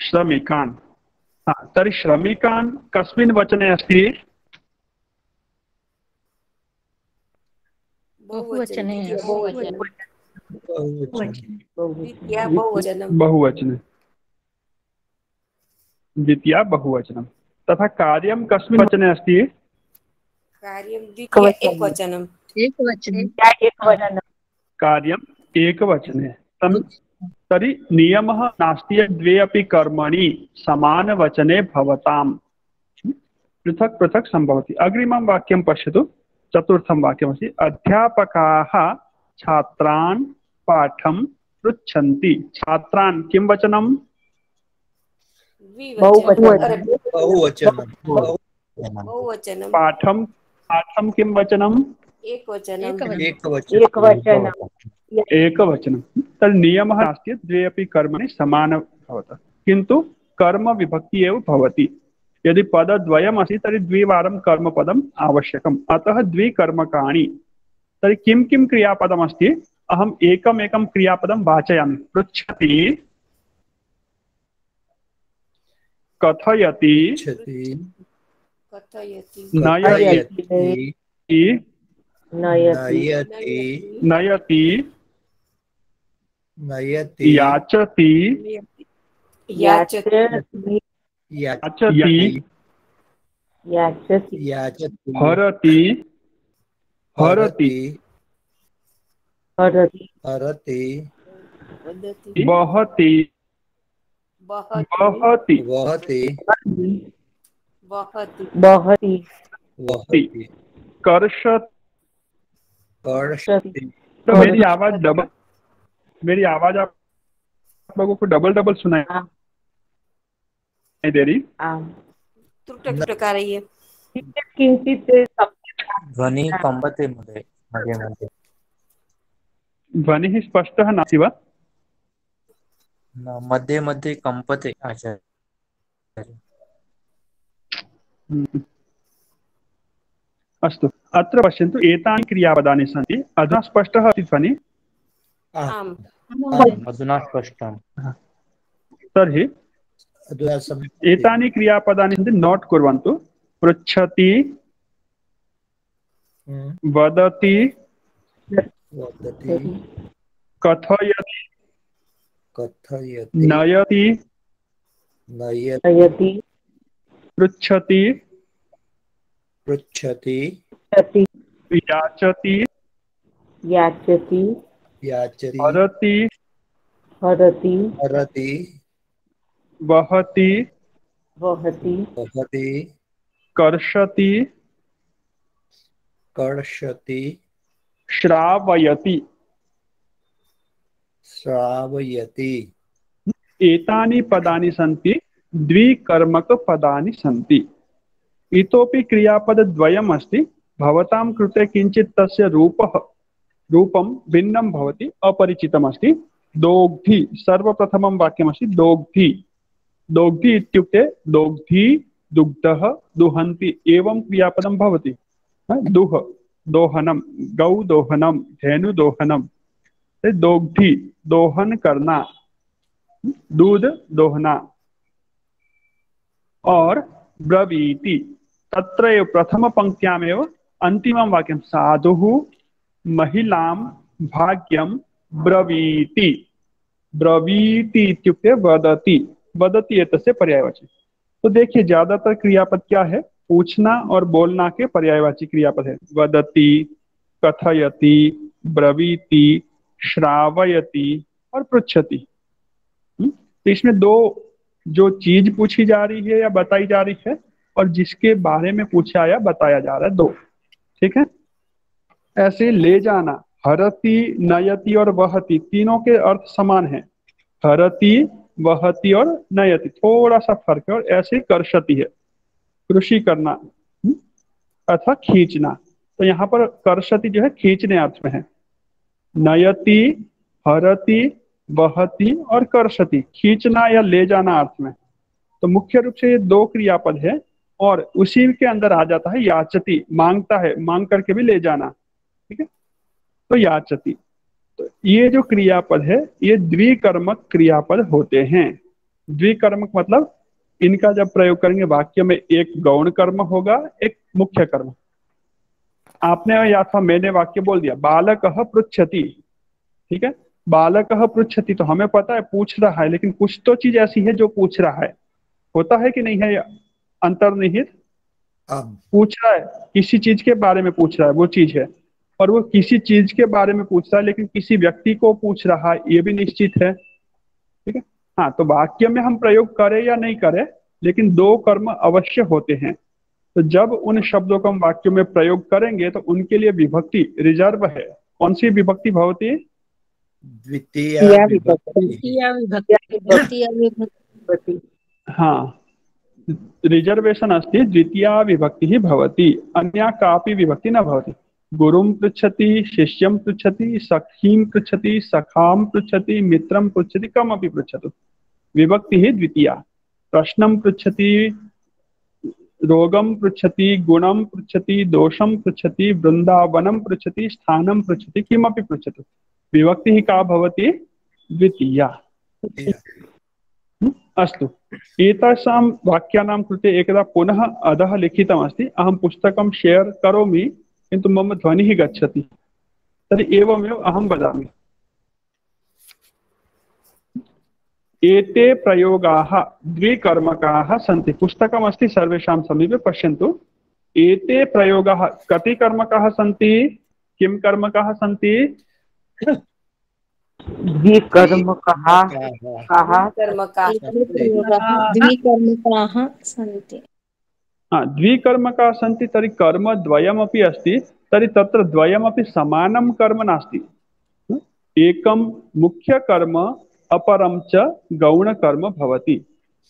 श्रमिकान्। तर्हि श्रमिकान् कस्मिन् वचने अस्ति?
बहुवचने
बहुवचने। द्वितीया बहुवचनं। तथा कार्यं कस्मिन् वचने अस्ति?
कार्यं द्वितीया एकवचनम्।
कार्यम् एकवचने। तर्हि नियमः नास्ति यत् द्वे अपि कर्मणि समानवचने भवताम्। पृथक् पृथक् सम्भवति। अग्रिमं वाक्यं पश्यतु। चतुर्थं वाक्यमस्ति अध्यापकाः छात्रान् पाठं पृच्छन्ति। छात्रान् किं वचनं? पाठं पाठं किं वचनं? एकवचनं। तर्हि नियमः नास्ति द्वे अपि कर्मणि समान भवतः, किन्तु कर्म विभक्ति एव भवति। यदि पदद्वयम् अस्ति तर्हि द्विवारं कर्मपदम् आवश्यकम्। अतः द्विकर्मकाणि। तर्हि किं किं क्रियापदमस्ति? अहम् एकमेकं क्रियापदं वाचयामि। पृच्छति, कथयति, नयति, नयति, याचति, हरति, बहति, कर्षति। तो मेरी आवाज आप लोगों को डबल डबल सुनाई दे रही?
त्रुटक आ रही है।
ध्वनि कंपते मध्ये मध्ये
ध्वनिः स्पष्टः नास्ति वा?
मध्ये मध्ये कंपते आचार्य।
अस्तु, अत्र पश्यन्तु। एतानि क्रियापदानि सन्ति। अधुना स्पष्टः अस्ति ध्वनिः?
अधुना स्पष्टं।
तर्हि एतानि क्रियापदानि सन्ति। नोट् कुर्वन्तु। पृच्छति, वदति, कथयति, नयति, पृच्छति, याचति, हरति, वहति, कर्षति, श्रावयति। एतानि पदानि सन्ति। द्विकर्मकपदानि सन्ति। इतोपि क्रियापदद्वयम् अस्ति। भवतां कृते किञ्चित् तस्य रूपं भिन्नं भवति, अपरिचितमस्ति। दोग्धि सर्वप्रथमं वाक्यमस्ति दोग्धि। दोग्धि इत्युक्ते दोग्धि दुग्धः दुहन्ति एवं क्रियापदं भवति। दुह दोहनम, गौ दोहनम, धेनु दोहनम। दोग्धि दोहन करना, दूध दोहना। और ब्रवीति तत्रैव प्रथम पंक्त्यामेव अंतिमं वाक्यं साधुः महिलां भाग्यं ब्रवीति। ब्रवीति इत्युक्ते वदति, वदति एतस्य पर्यायवाची। तो देखिए ज्यादातर क्रियापद क्या है, पूछना और बोलना के पर्यायवाची क्रियापद है। वदति, कथयति, ब्रवीति, श्रावयति और पृच्छति। तो इसमें दो जो चीज पूछी जा रही है या बताई जा रही है और जिसके बारे में पूछा या बताया जा रहा है, दो। ठीक है। ऐसे ले जाना, हरति, नयति और वहति तीनों के अर्थ समान है। हरति, वहति और नयति थोड़ा सा फर्क है। और ऐसे कर्षति है, कृषि करना अथवा खींचना। तो यहाँ पर कर्षति जो है खींचने अर्थ में है। नयति, हरति, वहति और कर्षति खींचना या ले जाना अर्थ में। तो मुख्य रूप से ये दो क्रियापद है। और उसी के अंदर आ जाता है याचति, मांगता है, मांग करके भी ले जाना। ठीक है। तो याचति, तो ये जो क्रियापद है ये द्विकर्मक क्रियापद होते हैं। द्विकर्मक मतलब इनका जब प्रयोग करेंगे वाक्य में एक गौण कर्म होगा, एक मुख्य कर्म। आपने या था मैंने वाक्य बोल दिया बालकः पृच्छति। ठीक है, बालकः पृच्छति तो हमें पता है पूछ रहा है, लेकिन कुछ तो चीज ऐसी है जो पूछ रहा है, होता है कि नहीं है अंतर्निहित। पूछ रहा है, किसी चीज के बारे में पूछ रहा है, वो चीज है। और वो किसी चीज के बारे में पूछ रहा है लेकिन किसी व्यक्ति को पूछ रहा है, ये भी निश्चित है। ठीक है। हाँ, तो वाक्य में हम प्रयोग करें या नहीं करें, लेकिन दो कर्म अवश्य होते हैं। तो जब उन शब्दों को हम वाक्य में प्रयोग करेंगे तो उनके लिए विभक्ति रिजर्व है। कौन सी विभक्ति भवती?
द्वितीया
विभक्ति।
हाँ, रिजर्वेशन अस्ति द्वितीया विभक्ति भवति, अन्या कापि विभक्ति न भवति। गुरुं पृच्छति, शिष्यं पृच्छति, सखीं पृच्छति, सखां पृच्छति, मित्रं पृच्छति, कमपि पृच्छतु। विभक्ति ही द्वितीया। प्रश्नं पृच्छति, रोगं पृच्छति, गुणं पृच्छति, दोषं पृच्छति, वृंदावनं पृच्छति, स्थानं पृच्छति, किमपि पृच्छतु। विभक्ति ही का भवति? द्वितीया। अस्तु, एतासां वाक्यानां कृते एकदा पुनः अधः लिखितमस्ति। अहं पुस्तकं शेर् करोमि किन्तु मम ध्वनिः गच्छति, तर्हि एवमेव अहं वदामि। एते प्रयोगाः द्विकर्मकाः सन्ति। पुस्तकमस्ति सर्वेषां समीपे, पश्यन्तु। एते प्रयोगाः कति कर्मकाः सन्ति? किं कर्मकाः सन्ति?
द्विकर्मकाः
सन्ति।
द्विकर्मकाः सन्ति, तर्हि कर्म द्वयमपि अस्ति। तर्हि तत्र द्वयमपि समानं कर्म नास्ति। एकं मुख्यकर्म अपरं च गौणकर्म भवति।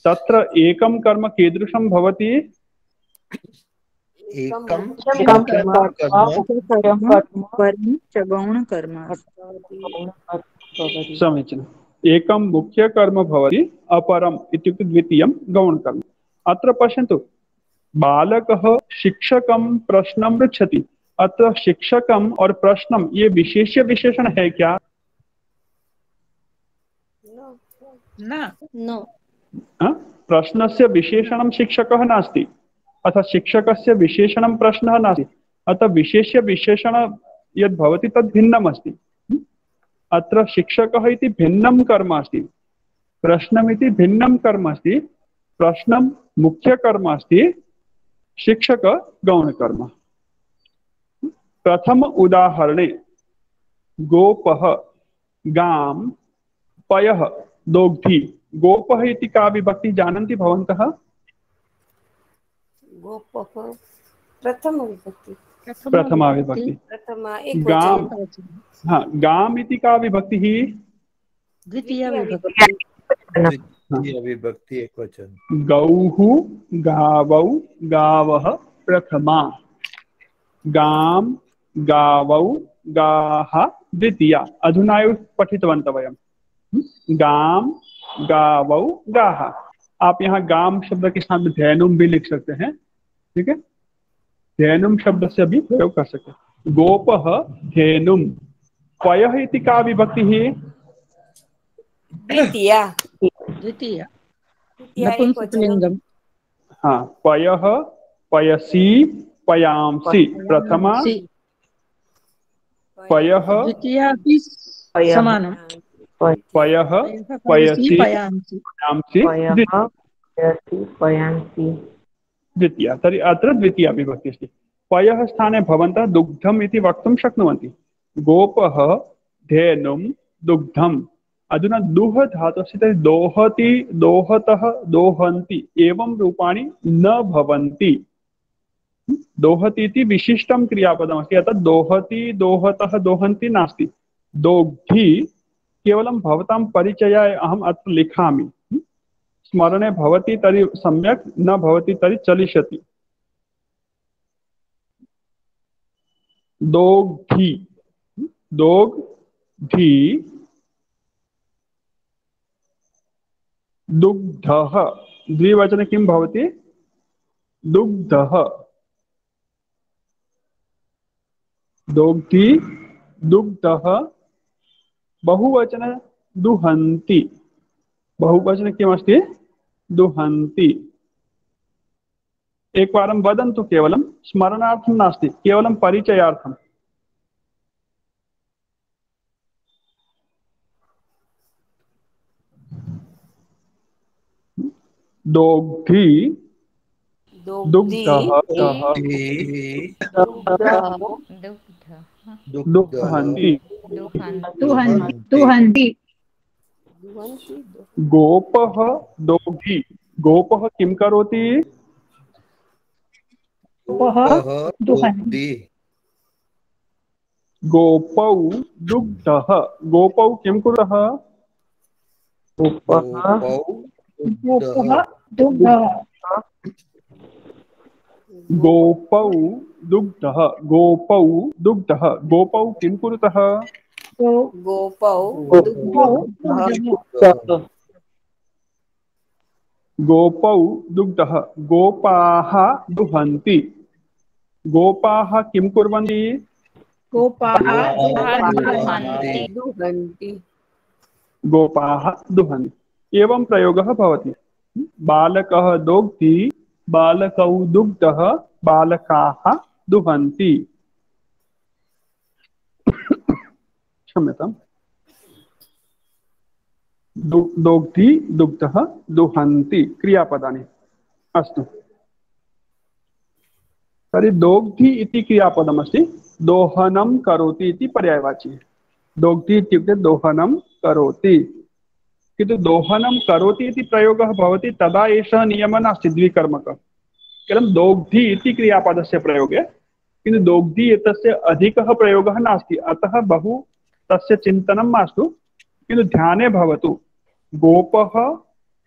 तत्र एकं कर्म कीदृशं भवति? समीचीनम्। एकं मुख्यकर्म भवति, अपरम् इत्युक्ते द्वितीयं गौणकर्म। अत्र पश्यन्तु, बालकः शिक्षकं प्रश्नं पृच्छति। अत्र शिक्षकम और प्रश्नम ये विशेष्य विशेषण है क्या?
न।
प्रश्नस्य विशेषणं शिक्षकः नास्ति, अतः शिक्षकस्य विशेषणं प्रश्नः नास्ति। अतः विशेष्य विशेषण यद् भवति तद् भिन्नम् अस्ति। अत्र शिक्षकः इति भिन्नं कर्म अस्ति, प्रश्नमिति भिन्नं कर्म अस्ति। प्रश्नं मुख्यकर्म अस्ति, शिक्षक गौणकर्म। प्रथम उदाहरणे गोपः गां पयः दोग्धि। गोपः इति का विभक्ति जानन्ति भवन्तः?
गोपः प्रथम विभक्ति।
प्रथमा विभक्ति।
प्रथमा एक
गां,
वचन।
हाँ, गां इति का विभक्ति ही?
द्वितीया विभक्ति।
विभक्ति एक वचन।
गौः गावौ गावः प्रथमा। गाम गावौ गाः द्वितीया। अधुना एव पठितवन्तः वयं। गाम गावौ गाः। आप यहाँ गाम शब्द के साथ धेनुम भी लिख सकते हैं, ठीक है। धेनुम शब्द से भी प्रयोग कर सकते हैं। गोपः धेनुम। पयः इति का विभक्ति है?
द्वितीया।
द्वितीया
द्वितीया एक वचनं।
नपुंसकलिंगम।
हाँ, पयः पयसि पयांसि प्रथमा। पयः
द्वितीया अपि समानम्।
पयः
पयसि
पयसि
पयांसि।
पयांसि द्वितीया। तर्हि अत्र द्वितीया विभक्ति अस्ति। पयः स्थाने भवन्तः दुग्धम् इति वक्तुं शक्नुवन्ति। गोपः धेनुं दुग्धम्। अधुना दुह धातुस्य तर्हि दोहति दोहतः दोहन्ति एवं रूपाणि न भवन्ति। दोहति इति विशिष्टं क्रियापदमस्ति, अतः दोहति दोहतः दोहन्ति नास्ति। दोग्धि केवलं भवतां परिचयाय अहम् अत्र लिखामि। स्मरणे भवति तर्हि सम्यक्, न भवति तर्हि चलिष्यति। दोग्धि दोग्धि दुग्धः। द्विवचने किं भवति? दुग्धः। दोग्धि दुग्धः। बहुवचन दुहन्ति। बहुवचने किमस्ति? दुहन्ति। एकवारं वदन्तु, केवलं स्मरणार्थं नास्ति, केवलं परिचयार्थम्। दोग्धि दुग्धः दुहन्ति। गोपः दोग्धि। गोपः किं करोति? गोपौ दुग्धः। गोपौ किं कुर्वः? गोपौ दुग्धः। गोपौ दुग्धः। गोपौ किं कुरुतः?
गोपौ
गोपौ दुग्धः। गोपाः दुहन्ति। गोपाः किं कुर्वन्ति?
दुहन्ति।
गोपाः दुहन्ति। एवं प्रयोगः भवति। बालकः दोग्धि बालकौ दुग्धः बालकाः दुहन्ति। क्षम्यताम्। दोग्धि दुग्धः दुहन्ति क्रियापदानि। अस्तु, तर्हि दोग्धि इति क्रियापदमस्ति। दोहनं करोति इति पर्यायवाची। दोग्धि इत्युक्ते दोहनं करोति। किन्तु दोहनं करोति इति प्रयोगः भवति तदा एषः नियमः नास्ति द्विकर्मकः। केवलं दोग्धि इति क्रियापदस्य प्रयोगे, किन्तु दोग्धि एतस्य अधिकः प्रयोगः नास्ति, अतः बहु तस्य चिन्तनं मास्तु, किन्तु ध्याने भवतु। गोपः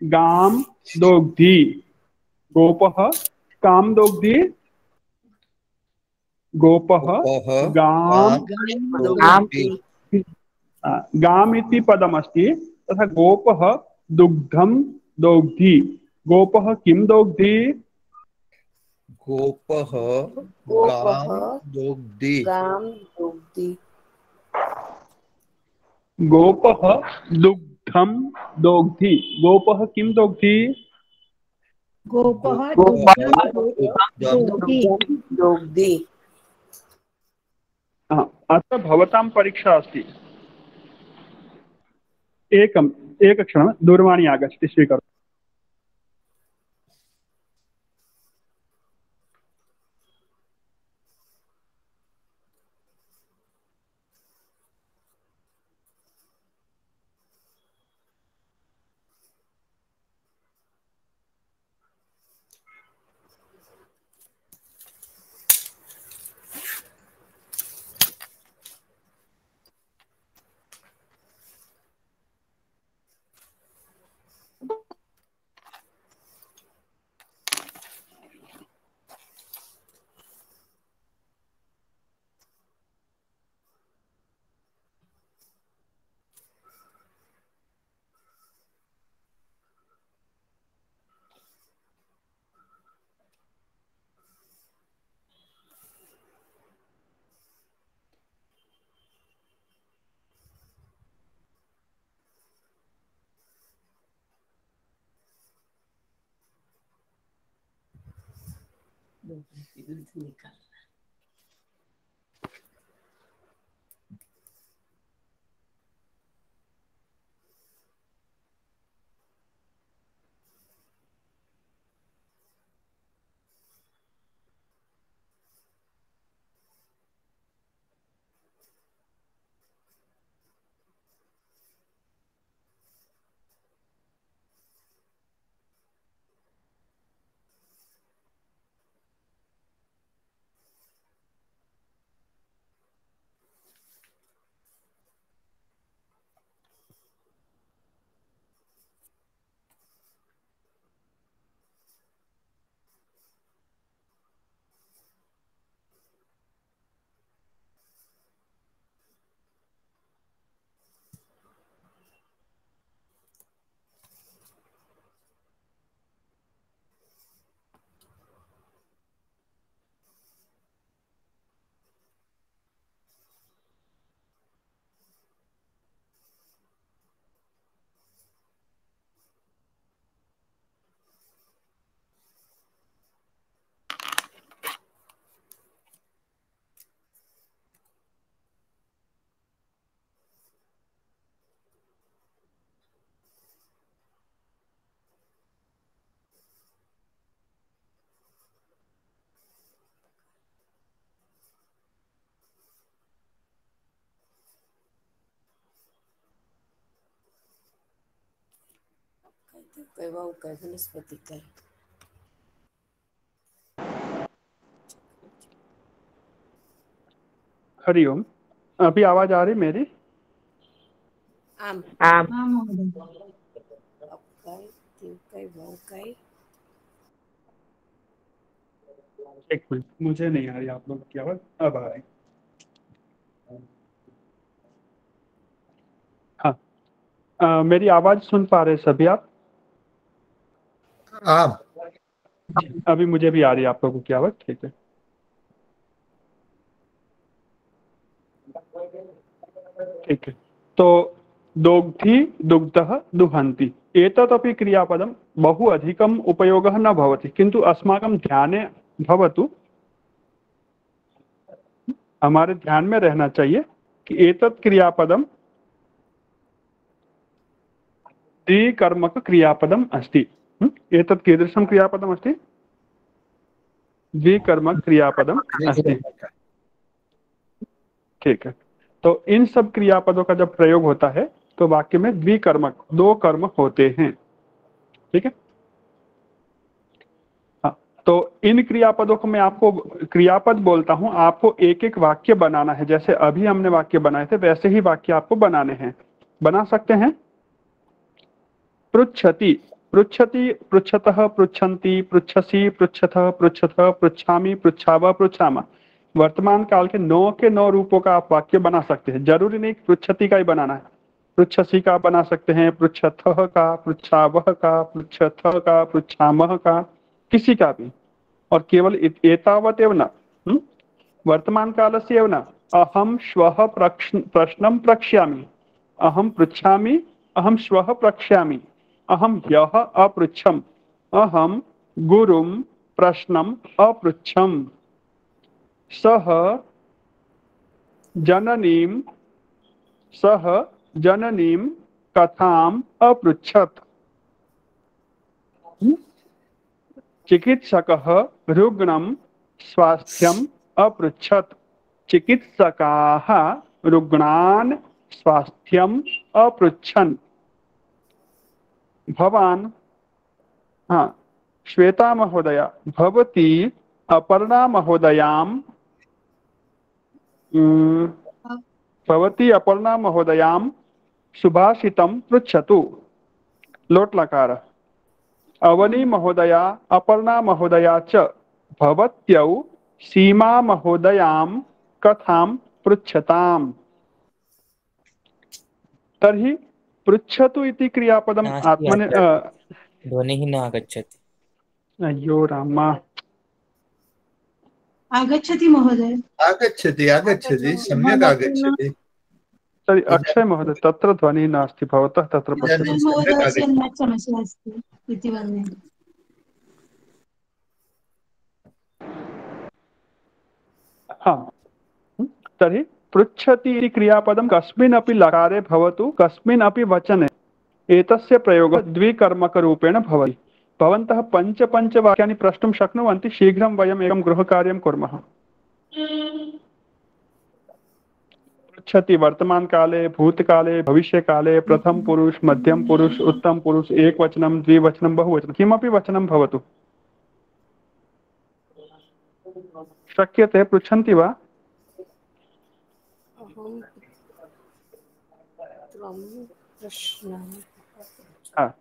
गां दोग्धि। गोपः कां दोग्धि। गोपः गां गाम् इति पदमस्ति, तथा गोपः दुग्धं दोग्धि। गोपः किं दोग्धि?
गोपः गां दोग्धि।
गोपः दुग्धं दोग्धि। गोपः किं दोग्धि?
गोपः
दोग्धि।
अत्र भवतां परीक्षा अस्ति। एकक्षणं, दूरवाणी आगच्छति, स्वीकरोतु।
वनस्पति काय
हरिओम। अभी आवाज आ रही मेरी?
आम
आम
हाँ महोदय।
अवकाय तिवकाय वौकाय
एक मिनट, मुझे नहीं आ रही आप लोगों की आवाज, अब आ रही। हाँ, मेरी आवाज सुन पा रहे सभी आप?
आम
अभी मुझे भी आ रही है आप लोगों की आवाज, ठीक है। ठीक है, तो दोग्धी दुग्धः दुहन्ति एतदपि क्रियापदं बहु अधिकम् उपयोगः न भवति, किन्तु अस्माकं ध्याने भवतु, हमारे ध्यान में रहना चाहिए कि एतत् क्रियापदं द्विकर्मक क्रियापदम् अस्ति। एतत् कीदृशं क्रियापदम् अस्ति? द्विकर्मक क्रियापदम् अस्ति। ठीक है, तो इन सब क्रियापदों का जब प्रयोग होता है तो वाक्य में द्विकर्मक, दो कर्म होते हैं। ठीक है, हाँ, तो इन क्रियापदों को मैं आपको क्रियापद बोलता हूं, आपको एक एक वाक्य बनाना है। जैसे अभी हमने वाक्य बनाए थे वैसे ही वाक्य आपको बनाने हैं। बना सकते हैं? पृच्छति, पृच्छति, पृच्छतः, पृच्छन्ति, पृच्छसि, पृच्छतः, पृच्छतः, पृच्छामि, पृच्छावः, पृच्छामः। वर्तमान काल के 9 रूपों का आप वाक्य बना सकते हैं। जरूरी नहीं पृच्छति का ही बनाना है, पृच्छसि का बना सकते हैं, पृच्छतः का, पृच्छावः का, पृच्छतः का, पृच्छामः का, किसी का भी। और केवल एतावत् एव न, वर्तमान कालस्य एव न, अहम श्वः प्रश्नं प्रक्ष्यामि, अहम पृच्छामि, अहम श्वः प्रक्ष्यामि, अहम ह्यः अपृच्छम्, अहम गुरुं प्रश्नम् अपृच्छम्, सः जननीं कथाम् अपृच्छत्, चिकित्सकः रुग्णं स्वास्थ्यम् अपृच्छत्, चिकित्सकाः रुग्णान् स्वास्थ्यम् अपृच्छन्, भवान्, हाँ, श्वेता महोदया भवती अपर्णा महोदयां सुभाषितं पृच्छतु। लोट लकार। अवनी महोदया अपर्णा महोदया च भवत्यौ सीमा महोदयां कथां पृच्छताम्। तर्हि पृच्छतु इति क्रियापदम् आत्मने
ध्वनिः न आगच्छति।
अय्यो रामा।
आगच्छति महोदय।
आगच्छति आगच्छति सम्यक् आगच्छति।
तर्हि अक्षय महोदय तत्र ध्वनिः नास्ति, भवतः तत्र पश्यतु।
महोदयस्य नेट् समस्या अस्ति इति वदन्ति।
हाँ, तर्हि पृच्छति इति क्रियापदं कस्मिन् अपि लकारे भवतु कस्मिन् अपि वचने एतस्य प्रयोगः द्विकर्मकरूपेण भवति। भवन्तः पञ्चवाक्यानि प्रष्टुं शक्नुवन्ति। शीघ्रं वयम् एकं गृहकार्यं कुर्मः। पृच्छति वर्तमानकाले, भूतकाले, भविष्यकाले, प्रथम पुरुष, मध्यम पुरुष, उत्तम पुरुष, एकवचनं, द्विवचनं, बहुवचनं, किमपि वचनं भवतु। शक्यते? पृच्छन्ति वा?
अहं त्वं प्रश्नः।
हाँ।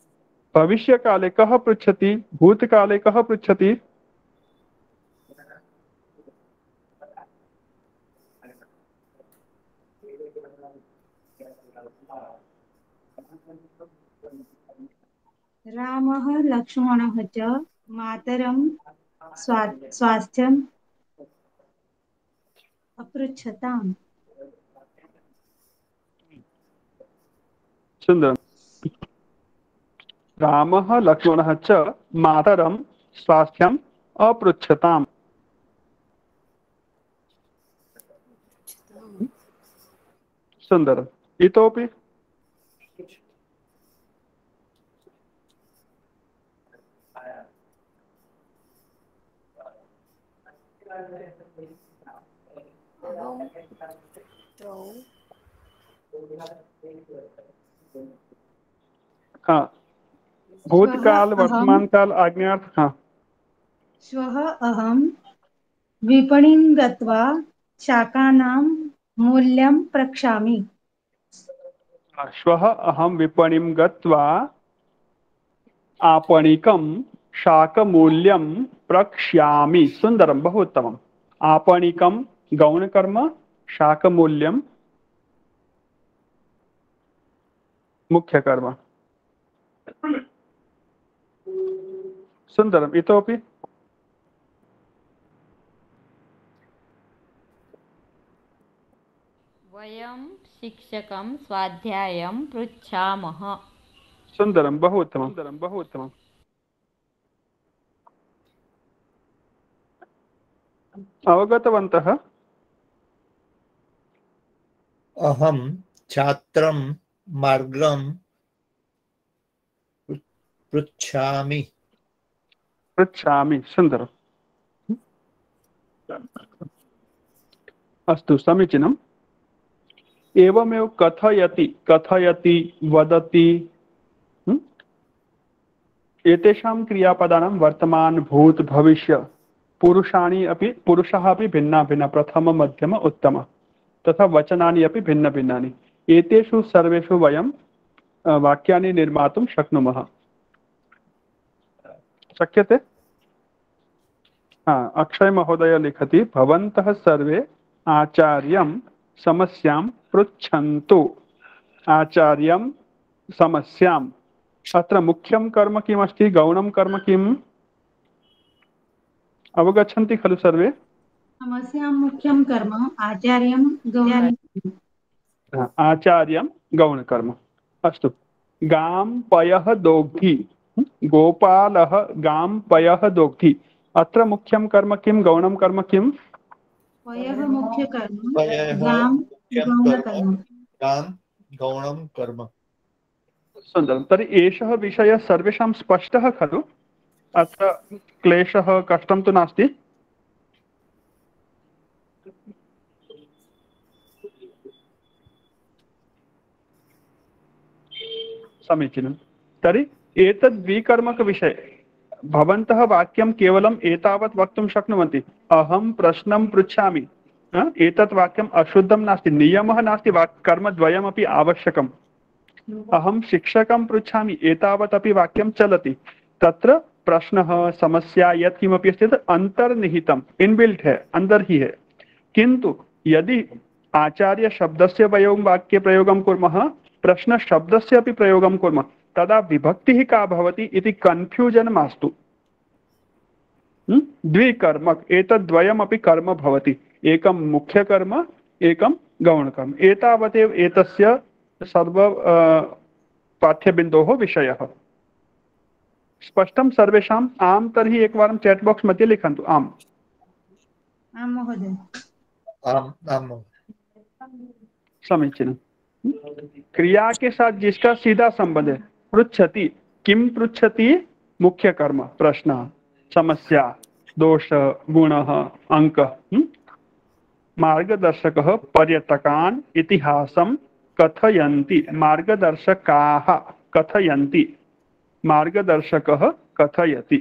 भविष्यकाले कः पृच्छति? भूतकाले कः पृच्छति?
रामः लक्ष्मणः च मातरं स्वास्थ्यम् अपृच्छताम्।
सुन्दरम्। रामः लक्ष्मणः च मातरं स्वास्थ्यम् अपृच्छताम्। सुन्दरम्। इतोपि? हाँ, भूतकाल, वर्तमान काल, आज्ञार्थ। हाँ,
श्वः अहं विपणिं गत्वा शाकानां मूल्यं प्रक्षामि।
श्वः अहं विपणिं गत्वा आपणिकं शाकमूल्यं प्रक्ष्यामि। सुन्दरं, बहु उत्तमम्। आपणिकं गौणकर्म, शाकमूल्यं मुख्यकर्म। सुन्दरम्। इतोपि?
वयं शिक्षकं स्वाध्यायं पृच्छामः।
सुन्दरं, बहु उत्तमं, बहु उत्तमम्। अवगतवन्तः?
अहं छात्रं मार्गं पृच्छामि।
सुन्दरम्। अस्तु, समीचीनम्। एवमेव कथयति, वदति, एतेषां क्रियापदानां वर्तमान, भूत, भविष्य, पुरुषाः अपि भिन्ना भिन्ना, प्रथम, मध्यम, उत्तम, तथा वचनानि अपि भिन्न भिन्नानि। एतेषु सर्वेषु वयं वाक्यानि निर्मातुं शक्नुमः। शक्यते? हाँ, अक्षय महोदय लिखति, भवन्तः सर्वे आचार्यं समस्यां पृच्छन्तु। आचार्यं समस्याम्। अत्र मुख्यं कर्म किमस्ति? गौणं कर्म किम्? अवगच्छन्ति खलु सर्वे?
समस्यां मुख्यं कर्म, आचार्यं गौणकर्म।
आचार्यं गौणकर्म। अस्तु। गां पयः दोग्धि, गोपालः गां पयः दोग्धि। अत्र मुख्यं कर्म किं? गौणं कर्म किम्?
पयः मुख्यकर्म, गां गौणकर्म।
गौणं कर्म।
सुन्दरं। तर्हि एषः विषयः सर्वेषां स्पष्टः खलु? अत्र क्लेशः, कष्टं तु नास्ति? समीचीनं। तर्हि एतद्विकर्मकविषये भवन्तः वाक्यं केवलम् एतावत् वक्तुं शक्नुवन्ति, अहं प्रश्नं पृच्छामि। एतत् वाक्यम् अशुद्धं नास्ति, नियमः नास्ति, कर्मद्वयमपि आवश्यकम्। अहं शिक्षकं पृच्छामि, एतावत् अपि वाक्यं चलति। तत्र प्रश्नः, समस्या, यत् किमपि अस्ति तत् अन्तर्निहितम्, इनबिल्ट है, अंदर ही है। किन्तु यदि आचार्य शब्दस्य वयं वाक्ये प्रयोगं कुर्मः, प्रश्न शब्दस्य अपि प्रयोगं कुर्मः, तदा विभक्तिः का भवति इति कन्फ्यूजन् मास्तु। द्विकर्मक, एतद्वयमपि कर्म भवति, एकं मुख्यकर्म, एकं गौणकर्म। एतावदेव एतस्य सर्व पाठ्यबिन्दोः विषयः। स्पष्टं सर्वेषाम्? आम्। तर्हि एकवारं चैट् बाक्स् मध्ये लिखन्तु आम्।
आम् महोदय।
आम आम
समीचीन। क्रिया के साथ जिसका सीधा संबंध है, पृच्छति, किम पृच्छति, मुख्य कर्म, प्रश्न, समस्या, दोष, गुण, अंक। मार्गदर्शकः पर्यटकान् इतिहासं कथयन्ति, मार्गदर्शकाः कथयन्ति, मार्गदर्शकः कथयति,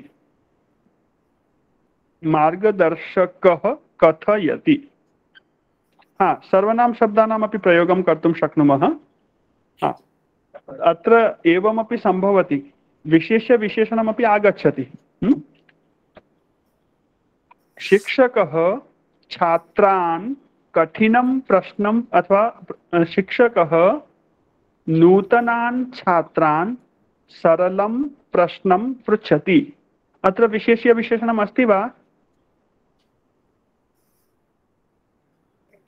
मार्गदर्शकः कथयति। हाँ, सर्वनाम शब्दानामपि प्रयोगं कर्तुं शक्नुमः। हाँ, अत्र एवमपि सम्भवति, विशेषणमपि आगच्छति। शिक्षकः छात्रान् कठिनं प्रश्नम् अथवा शिक्षकः नूतनान् छात्रान् सरलं प्रश्नं पृच्छति। अत्र विशेषणम् अस्ति वा?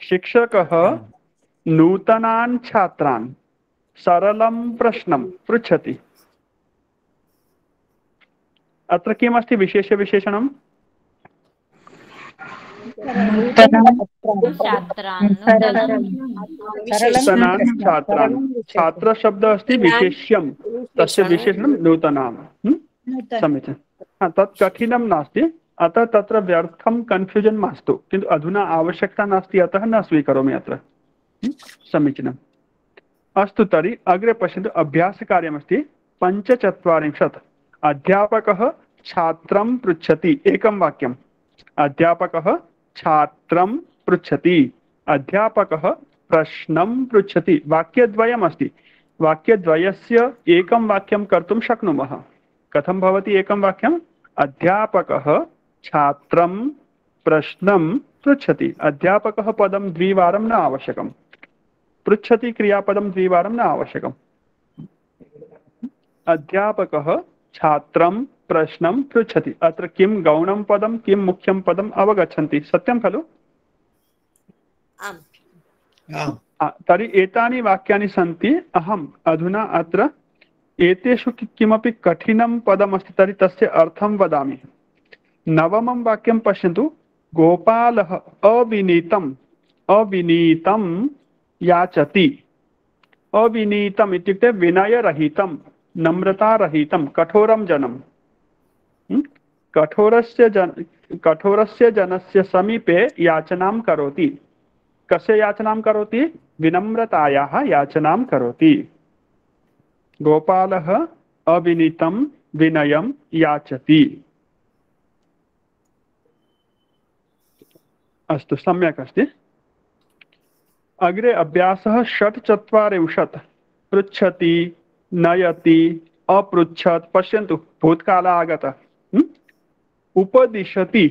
शिक्षकः नूतनान् छात्रान् सरलं प्रश्नं पृच्छति। अत्र किमस्ति विशेषणं? नूतनान् छात्रान्। छात्र शब्द अस्ति विशेष्यं, तस्य विशेषणं नूतनान्। समीचीनं। हाँ, तत् कठिनं नास्ति, अतः तत्र व्यर्थं कन्फ्यूजन् मास्तु, किन्तु अधुना आवश्यकता नास्ति, अतः न स्वीकरोमि अत्र। समीचीनम्। अस्तु, तर्हि अग्रे पश्यन्तु। अभ्यासकार्यमस्ति 45। अध्यापकः छात्रं पृच्छति। एकं वाक्यम्। अध्यापकः छात्रं पृच्छति, अध्यापकः प्रश्नं पृच्छति। वाक्यद्वयमस्ति, वाक्यद्वयस्य एकं वाक्यं कर्तुं शक्नुमः। कथं भवति एकं वाक्यम्? अध्यापकः छात्रं प्रश्नं पृच्छति। अध्यापकः पदं द्विवारं न आवश्यकं, पृच्छति क्रियापदं द्विवारं न आवश्यकम्। अध्यापकः छात्रं प्रश्नं पृच्छति। अत्र किं गौणं पदं, किं मुख्यं पदम् अवगच्छन्ति, सत्यं खलु? तर्हि एतानि वाक्यानि सन्ति। अहम् अधुना अत्र एतेषु किमपि कठिनं पदमस्ति तर्हि तस्य अर्थं वदामि। 9मं वाक्यं पश्यन्तु। गोपालः अविनीतं याचति। अविनीतम् इत्युक्ते विनयरहितं, नम्रतारहितं, कठोरं जनं। कठोरस्य जनस्य समीपे याचनां करोति। कस्य याचनां करोति? विनम्रतायाः याचनां करोति। गोपालः अविनीतं विनयं याचति। अस्तु, सम्यक् अस्ति। अग्रे अभ्यासः 46। पृच्छति, नयति, अपृच्छत्। पश्यन्तु, भूतकाल आगतः। उपदिशति,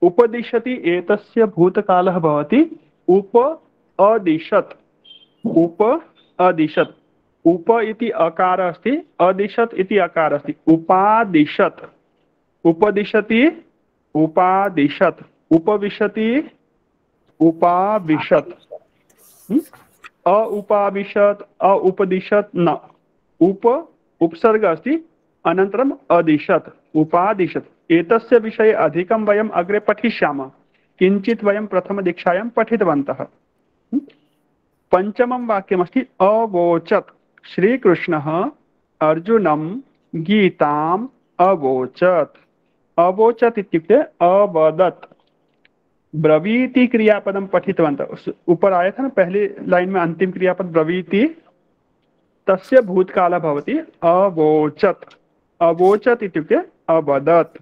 उपदिशति एतस्य भूतकालः भवति उपदिशत्। उपदिशत्, उप इति अकार अस्ति, अदिशत् इति अकार अस्ति। उपादिशत्, उपदिशति, उपादिशत्, उपविशति, उपाविशत्, औपाविशत्, औपदिशत् न। उपसर्ग अस्ति, अनन्तरम् अदिशत्, उपादिशत्। एतस्य विषये अधिकं वयम् अग्रे पठिष्यामः, किञ्चित् वयं प्रथमदीक्षायां पठितवन्तः। 5मं वाक्यमस्ति अवोचत्। श्रीकृष्णः अर्जुनं गीताम् अवोचत्। अवोचत् इत्युक्ते अवदत्। ब्रवीति क्रियापदं पठितवन्तः, ऊपर आया था ना पहली लाइन में, अंतिम क्रियापद ब्रवीति, तस्य भूतकाल भवति अवोचत्। अवोचत् इत्युक्ते अवदत्,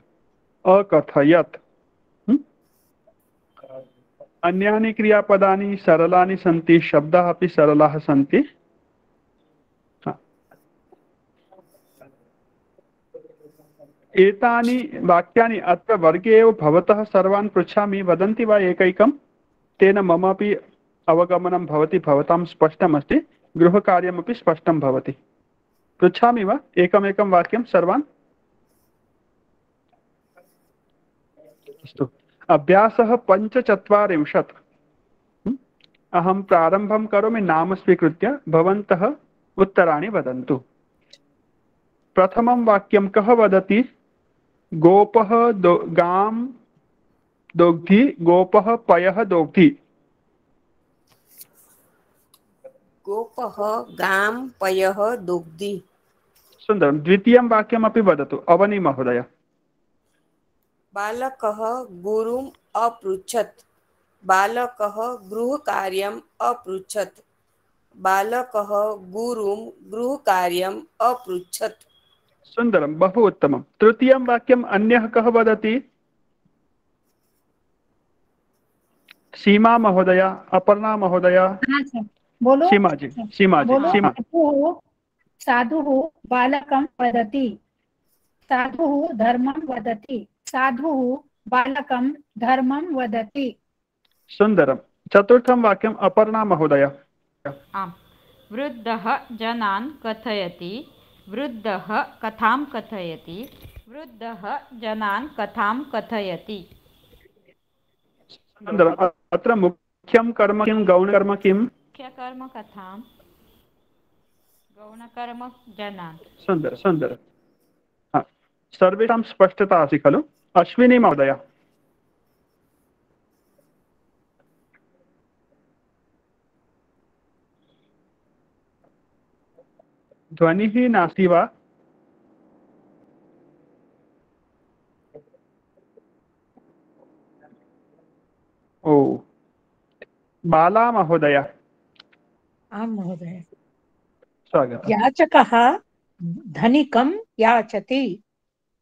अकथयत्। अन्यानि क्रियापदानि सरलानि सन्ति, शब्दाः अपि सरलाः सन्ति। एतानि वाक्यानि अत्र वर्गे एव भवतः सर्वान् पृच्छामि, वदन्ति वा एकैकं? तेन ममापि अवगमनं भवति, भवतां स्पष्टमस्ति, गृहकार्यमपि स्पष्टं भवति। पृच्छामि वा एकमेकं वाक्यं सर्वान्? अस्तु, अभ्यासः 45। अहं प्रारम्भं करोमि नाम स्वीकृत्य, भवन्तः उत्तराणि वदन्तु। प्रथमं वाक्यं कः वदति? गोपः गां दोग्धि, गोपः पयः दोग्धि।
गोपः गां पयः दुग्धि।
सुन्दरं। द्वितीयं वाक्यमपि वदतु अवनी महोदय।
बालकः गुरुम् अपृच्छत्। बालकः गृहकार्यम् अपृच्छत्। बालकः गुरुं गृहकार्यम् अपृच्छत्।
सुन्दरं, बहु उत्तमं। तृतीयं वाक्यम् अन्यः कः वदति? सीमा महोदय, अपर्णा महोदय।
बोलो।
सीमाजी, सीमाजी, सीमा।
साधुः बालकं वदति। साधुः धर्मं वदति। साधुः बालकं धर्मं वदति।
सुन्दरं। चतुर्थं वाक्यम् अपर्णा महोदय।
आम्। वृद्धः जनान् कथयति। वृद्धः कथां कथयति। वृद्धः जनान् कथां कथयति।
सुन्दरम्। अत्र मुख्यं कर्म किं, गौणकर्म किं?
मुख्यकर्म कथां, गौणकर्म जनान्।
सुन्दर सुन्दर। सर्वेषां स्पष्टता अस्ति खलु? अश्विनी महोदय। ध्वनिः नास्ति वा? ओ, बाला महोदय।
आं महोदय।
स्वागतम्।
याचकः धनिकं याचति।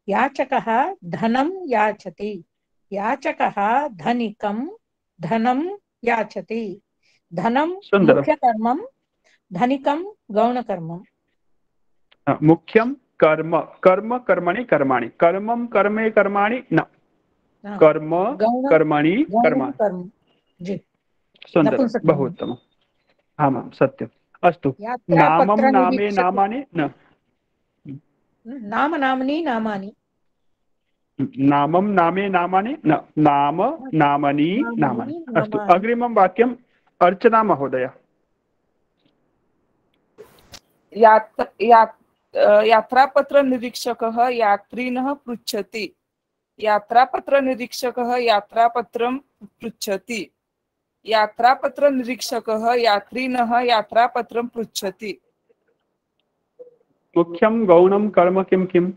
याचकः धनं याचति। याचकः धनिकं धनं याचति। धनं मुख्यकर्मं, धनिकं गौणकर्मम्।
मुख्यं कर्म, कर्म कर्मणि कर्माणि, कर्मं कर्मे कर्माणि न, कर्म कर्मणि कर्माणि। सुन्दरं, बहु उत्तमम्। आमां सत्यम्। अस्तु, नामं नामे नामानि न।
नाम नाम्नि नामानि।
नामं नामे नामानि न, नाम नामनि नामानि। अस्तु, अग्रिमं वाक्यम् अर्चना महोदय।
यात्रापत्र निरीक्षकः यात्रिनः पृच्छति। यात्रापत्र निरीक्षकः यात्रापत्रं पृच्छति। यात्रापत्र निरीक्षकः यात्रिनः यात्रापत्रं पृच्छति।
मुख्यं गौणं कर्म किं किम्?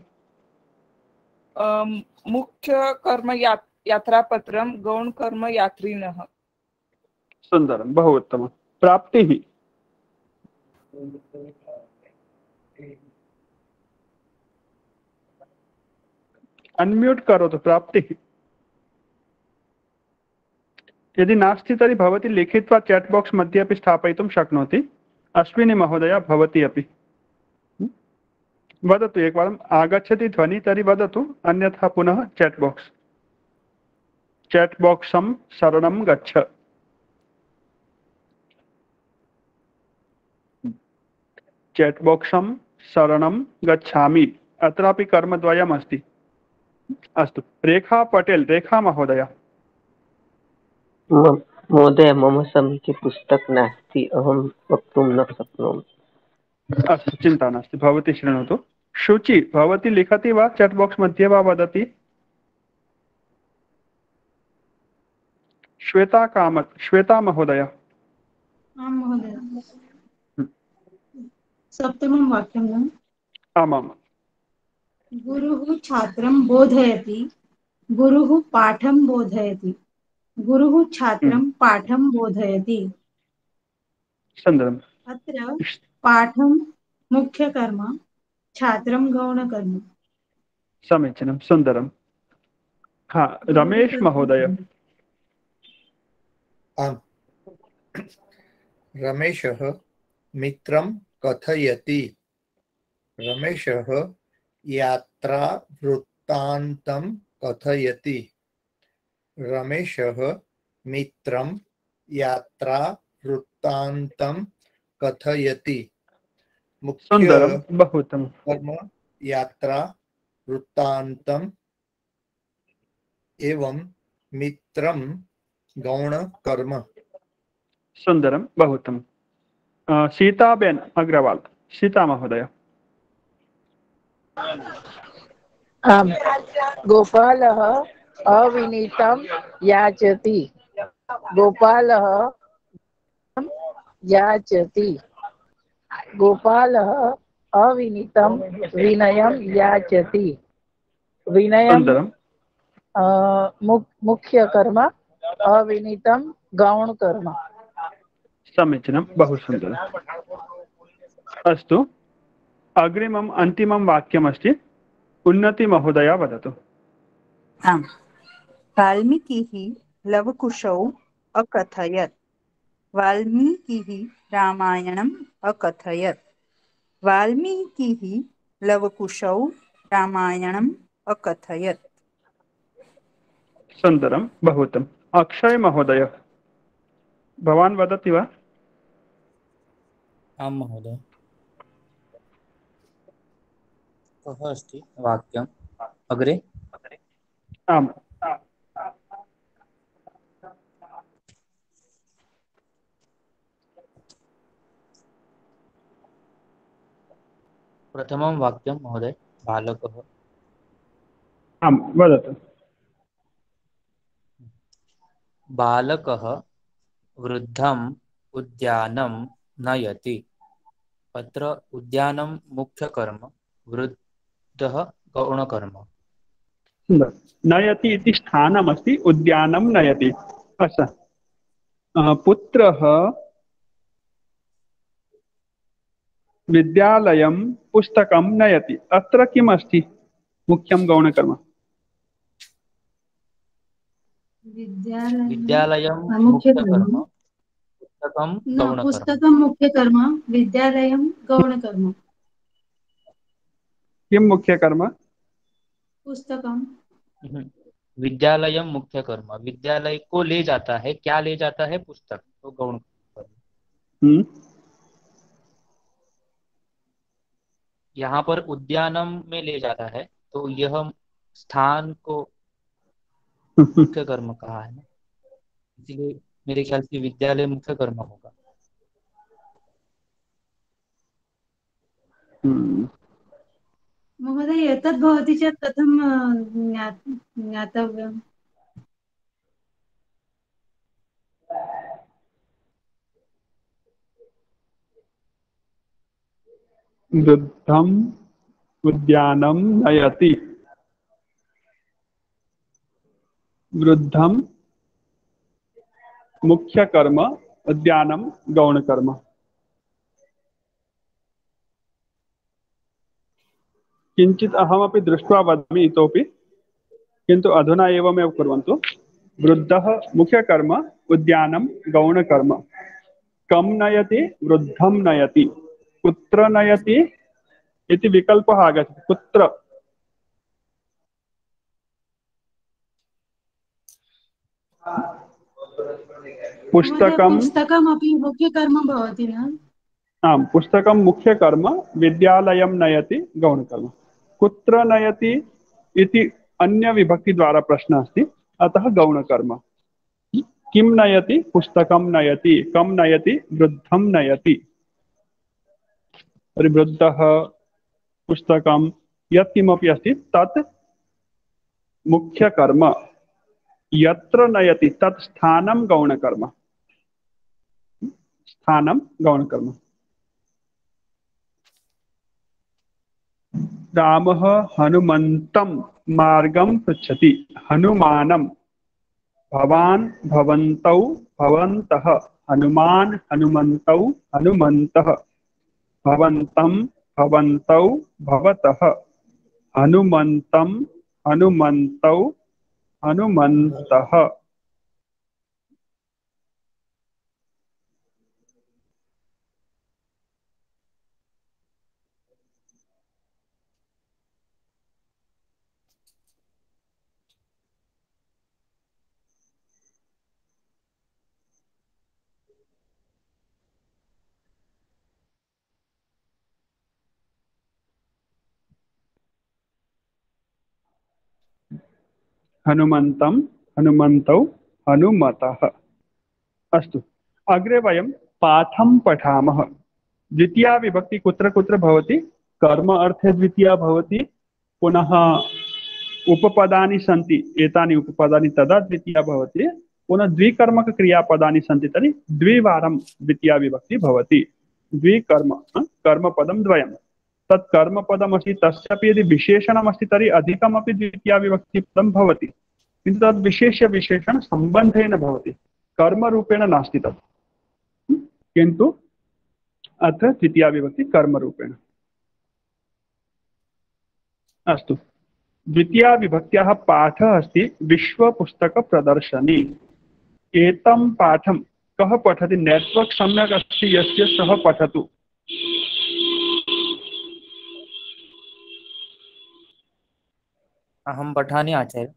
मुख्य कर्म यात्रापत्रं, गौण कर्म यात्रिनः।
सुन्दरं, बहु उत्तमं। प्राप्तिः। अन्म्यूट् करोतु। प्राप्तिः यदि नास्ति तर्हि भवती लिखित्वा चैट् बाक्स् मध्ये अपि स्थापयितुं शक्नोति। अश्विनी महोदय, भवती अपि वदतु। एकवारम् आगच्छति ध्वनि तर्हि वदतु, अन्यथा पुनः चैट् बाक्सं शरणं गच्छ। चैट् बाक्सं शरणं गच्छामि। अत्रापि कर्मद्वयम् अस्ति। अस्तु, रेखा पटेल, रेखा महोदय।
महोदय, मम समीपे पुस्तक नास्ति, अहं वक्तुं न शक्नोमि।
अस्तु, चिन्ता नास्ति, भवती शृणोतु। शुचि, भवती लिखति वा चैट् बाक्स् मध्ये वा वदति? श्वेता कामत्, श्वेता महोदय।
आं महोदय। सप्तमं वाक्यम्।
आमाम्।
गुरुः छात्रं बोधयति। गुरुः पाठं बोधयति। गुरुः छात्रं पाठं बोधयति।
सुन्दरम्।
अत्र पाठं मुख्यकर्म, छात्रं गौणकर्म।
समीचीनं, सुन्दरं। हा, रमेश महोदय।
आम्। रमेशः मित्रं कथयति। रमेशः यात्रा वृत्तान्तं कथयति। रमेशः मित्रं यात्रा वृत्तान्तं कथयति। मुख्य
बहु उत्तमं।
कर्म यात्रा वृत्तान्तम् एवं मित्रं गौण कर्म।
सुन्दरं, बहु उत्तमं। सीताबेन अग्रवाल, सीता महोदय।
आम्। गोपालः अविनीतं याचति। गोपालः याचति। गोपालः अविनीतं विनयं याचति। विनयं
सुन्दरम्।
मुख्यकर्म, अविनीतं गौणकर्म।
समीचीनं, बहु सुन्दरम्। अस्तु, अग्रिमम् अन्तिमं वाक्यमस्ति, उन्नतिमहोदया वदतु।
आम्, वाल्मीकिः लवकुशौ अकथयत्। वाल्मीकिः रामायणम् अकथयत्। वाल्मीकिः लवकुशौ रामायणम् अकथयत्।
सुन्दरं, बहु उत्तमम्। अक्षय महोदय, भवान् वदति वा?
आं महोदय। कः अस्ति वाक्यम् अग्रे?
आम्।
प्रथमं वाक्यं महोदय, बालकः।
आं, वदतु।
बालकः वृद्धम् उद्यानं नयति। अत्र उद्यानं मुख्यकर्म, वृद्धः गौणकर्म।
नयति इति स्थानमस्ति, उद्यानं नयति। अस्तु, पुत्रः विद्यालयं पुस्तकं नयति। अत्र किम् अस्ति मुख्यं गौणकर्म?
विद्यालयं मुख्यकर्म, पुस्तकं गौणकर्म।
पुस्तकं मुख्यकर्म, विद्यालयं गौणकर्म।
किं मुख्यकर्म?
पुस्तकं।
विद्यालयं मुख्यकर्म, विद्यालय को ले जाता है, क्या ले जाता है? पुस्तक, तो गौणकर्म। यहाँ पर उद्यानम में ले जाता है, तो यह स्थान को मुख्य कर्म कहा है ना, इसलिए मेरे ख्याल से विद्यालय मुख्य कर्म होगा।
महोदय, एतद् भवति चेत् कथं ज्ञातव्यम्?
वृद्धम् उद्यानं नयति। वृद्धं मुख्यकर्म, उद्यानं गौणकर्म। किञ्चित् अहमपि दृष्ट्वा वदामि इतोपि, किन्तु अधुना एवमेव कुर्वन्तु। वृद्धः मुख्यकर्म, उद्यानं गौणकर्म। कं नयति? वृद्धं नयति। कुत्र नयति इति विकल्पः आगच्छति। कुत्र?
पुस्तकमपि मुख्यकर्म भवति न?
आम्, पुस्तकं मुख्यकर्म, विद्यालयं नयति गौणकर्म। कुत्र नयति इति अन्यविभक्तिद्वारा प्रश्नः अस्ति, अतः गौणकर्म। किं नयति? पुस्तकं नयति। कं नयति? वृद्धं नयति। वृद्धः, पुस्तकं, यत्किमपि अस्ति तत् मुख्यकर्म। यत्र नयति तत् स्थानं गौणकर्म। स्थानं गौणकर्म। रामः हनुमन्तं मार्गं पृच्छति। हनुमानं, भवान्, भवन्तौ, भवन्तः। हनुमान्, हनुमन्तौ, हनुमन्तः। भवन्तं, भवन्तौ, भवतः। हनुमन्तं, हनुमन्तौ, हनुमन्तः। हनुमन्तं, हनुमन्तौ, हनुमतः। अस्तु, अग्रे वयं पाठं पठामः। द्वितीया विभक्ति कुत्र कुत्र भवति? कर्म अर्थे द्वितीया भवति, पुनः उपपदानि सन्ति, एतानि उपपदानि तदा द्वितीया भवति, पुनः द्विकर्मक क्रियापदानि सन्ति तर्हि द्विवारं द्वितीया विभक्ति भवति। द्विकर्म कर्मपदं द्वयं तत् कर्मपदमस्ति तस्यापि यदि विशेषणमस्ति तर्हि अधिकमपि द्वितीयाविभक्तिपदं भवति किन्तु तद् विशेषविशेषणसम्बन्धेन भवति कर्मरूपेण नास्ति तत् किन्तु अत्र द्वितीयाविभक्ति कर्मरूपेण अस्तु द्वितीयाविभक्त्याः पाठः अस्ति विश्वपुस्तकप्रदर्शनी एतं पाठं कः पठति नेट्वर्क् सम्यक् अस्ति यस्य सः पठतु
अहं पठामि आचार्य।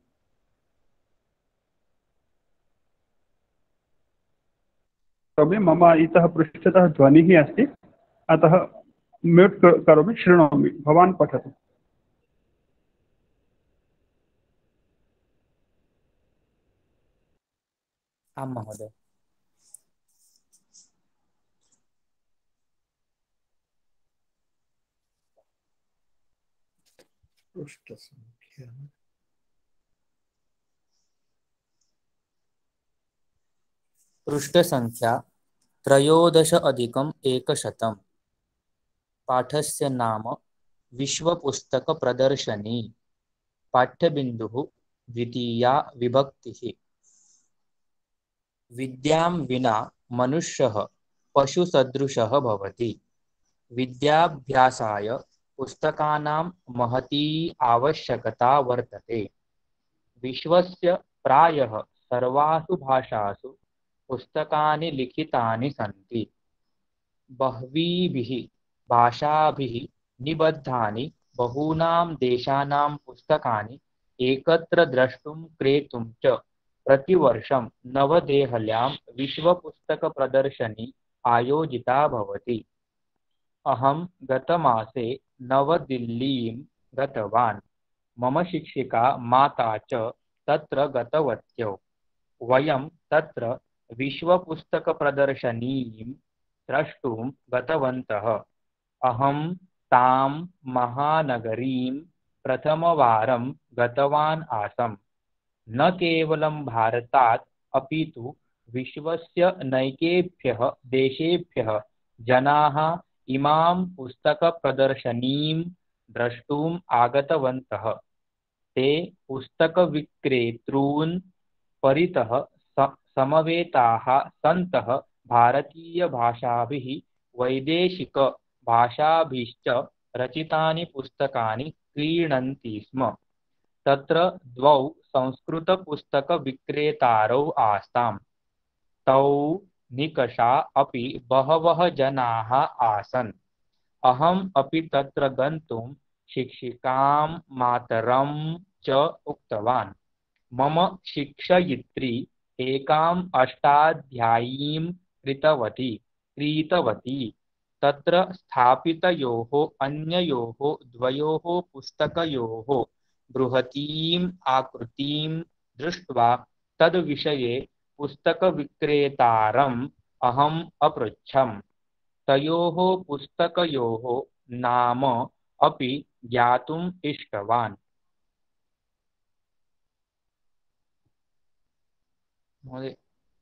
तर्हि मम इतः पृष्ठतः ध्वनिः अस्ति अतः म्यूट् करोमि शृणोमि भवान् पठतु।
आं महोदय। पृष्ठसङ्ख्या 13+100। पाठस्य नाम विश्वपुस्तकप्रदर्शनी। पाठ्यबिन्दुः द्वितीया विभक्तिः। विद्यां विना मनुष्यः पशुसदृशः भवति। विद्याभ्यासाय पुस्तकानां महती आवश्यकता वर्तते। विश्वस्य प्रायः सर्वासु भाषासु पुस्तकानि लिखितानि सन्ति। बह्वीभिः भाषाभिः निबद्धानि बहूनां देशानां पुस्तकानि एकत्र द्रष्टुं क्रेतुं च प्रतिवर्षं नवदेहल्यां विश्वपुस्तकप्रदर्शनी आयोजिता भवति। अहं गतमासे नवदिल्लीं गतवान्। मम शिक्षिका माता च तत्र गतवत्यौ। वयं तत्र विश्वपुस्तकप्रदर्शनीं द्रष्टुं गतवन्तः। अहं तां महानगरीं प्रथमवारं गतवान् आसम्। न केवलं भारतात् अपि तु विश्वस्य नैकेभ्यः देशेभ्यः जनाः इमां पुस्तकप्रदर्शनीं द्रष्टुम् आगतवन्तः। ते पुस्तकविक्रेतॄन् परितः समवेताः सन्तः भारतीयभाषाभिः वैदेशिकभाषाभिश्च रचितानि पुस्तकानि क्रीणन्ति स्म। तत्र द्वौ संस्कृतपुस्तकविक्रेतारौ आस्ताम्। तौ निकषा अपि बहवः जनाः आसन्। अहम् अपि तत्र गन्तुं शिक्षिकां मातरं च उक्तवान्। मम शिक्षयित्री एकाम् अष्टाध्यायीं क्रीतवती। तत्र स्थापितयोः अन्ययोः द्वयोः पुस्तकयोः बृहतीम् आकृतिं दृष्ट्वा तद्विषये पुस्तकविक्रेतारम् अहम् अपृच्छम्। तयोः पुस्तकयोः नाम अपि ज्ञातुम् इष्टवान्। महोदय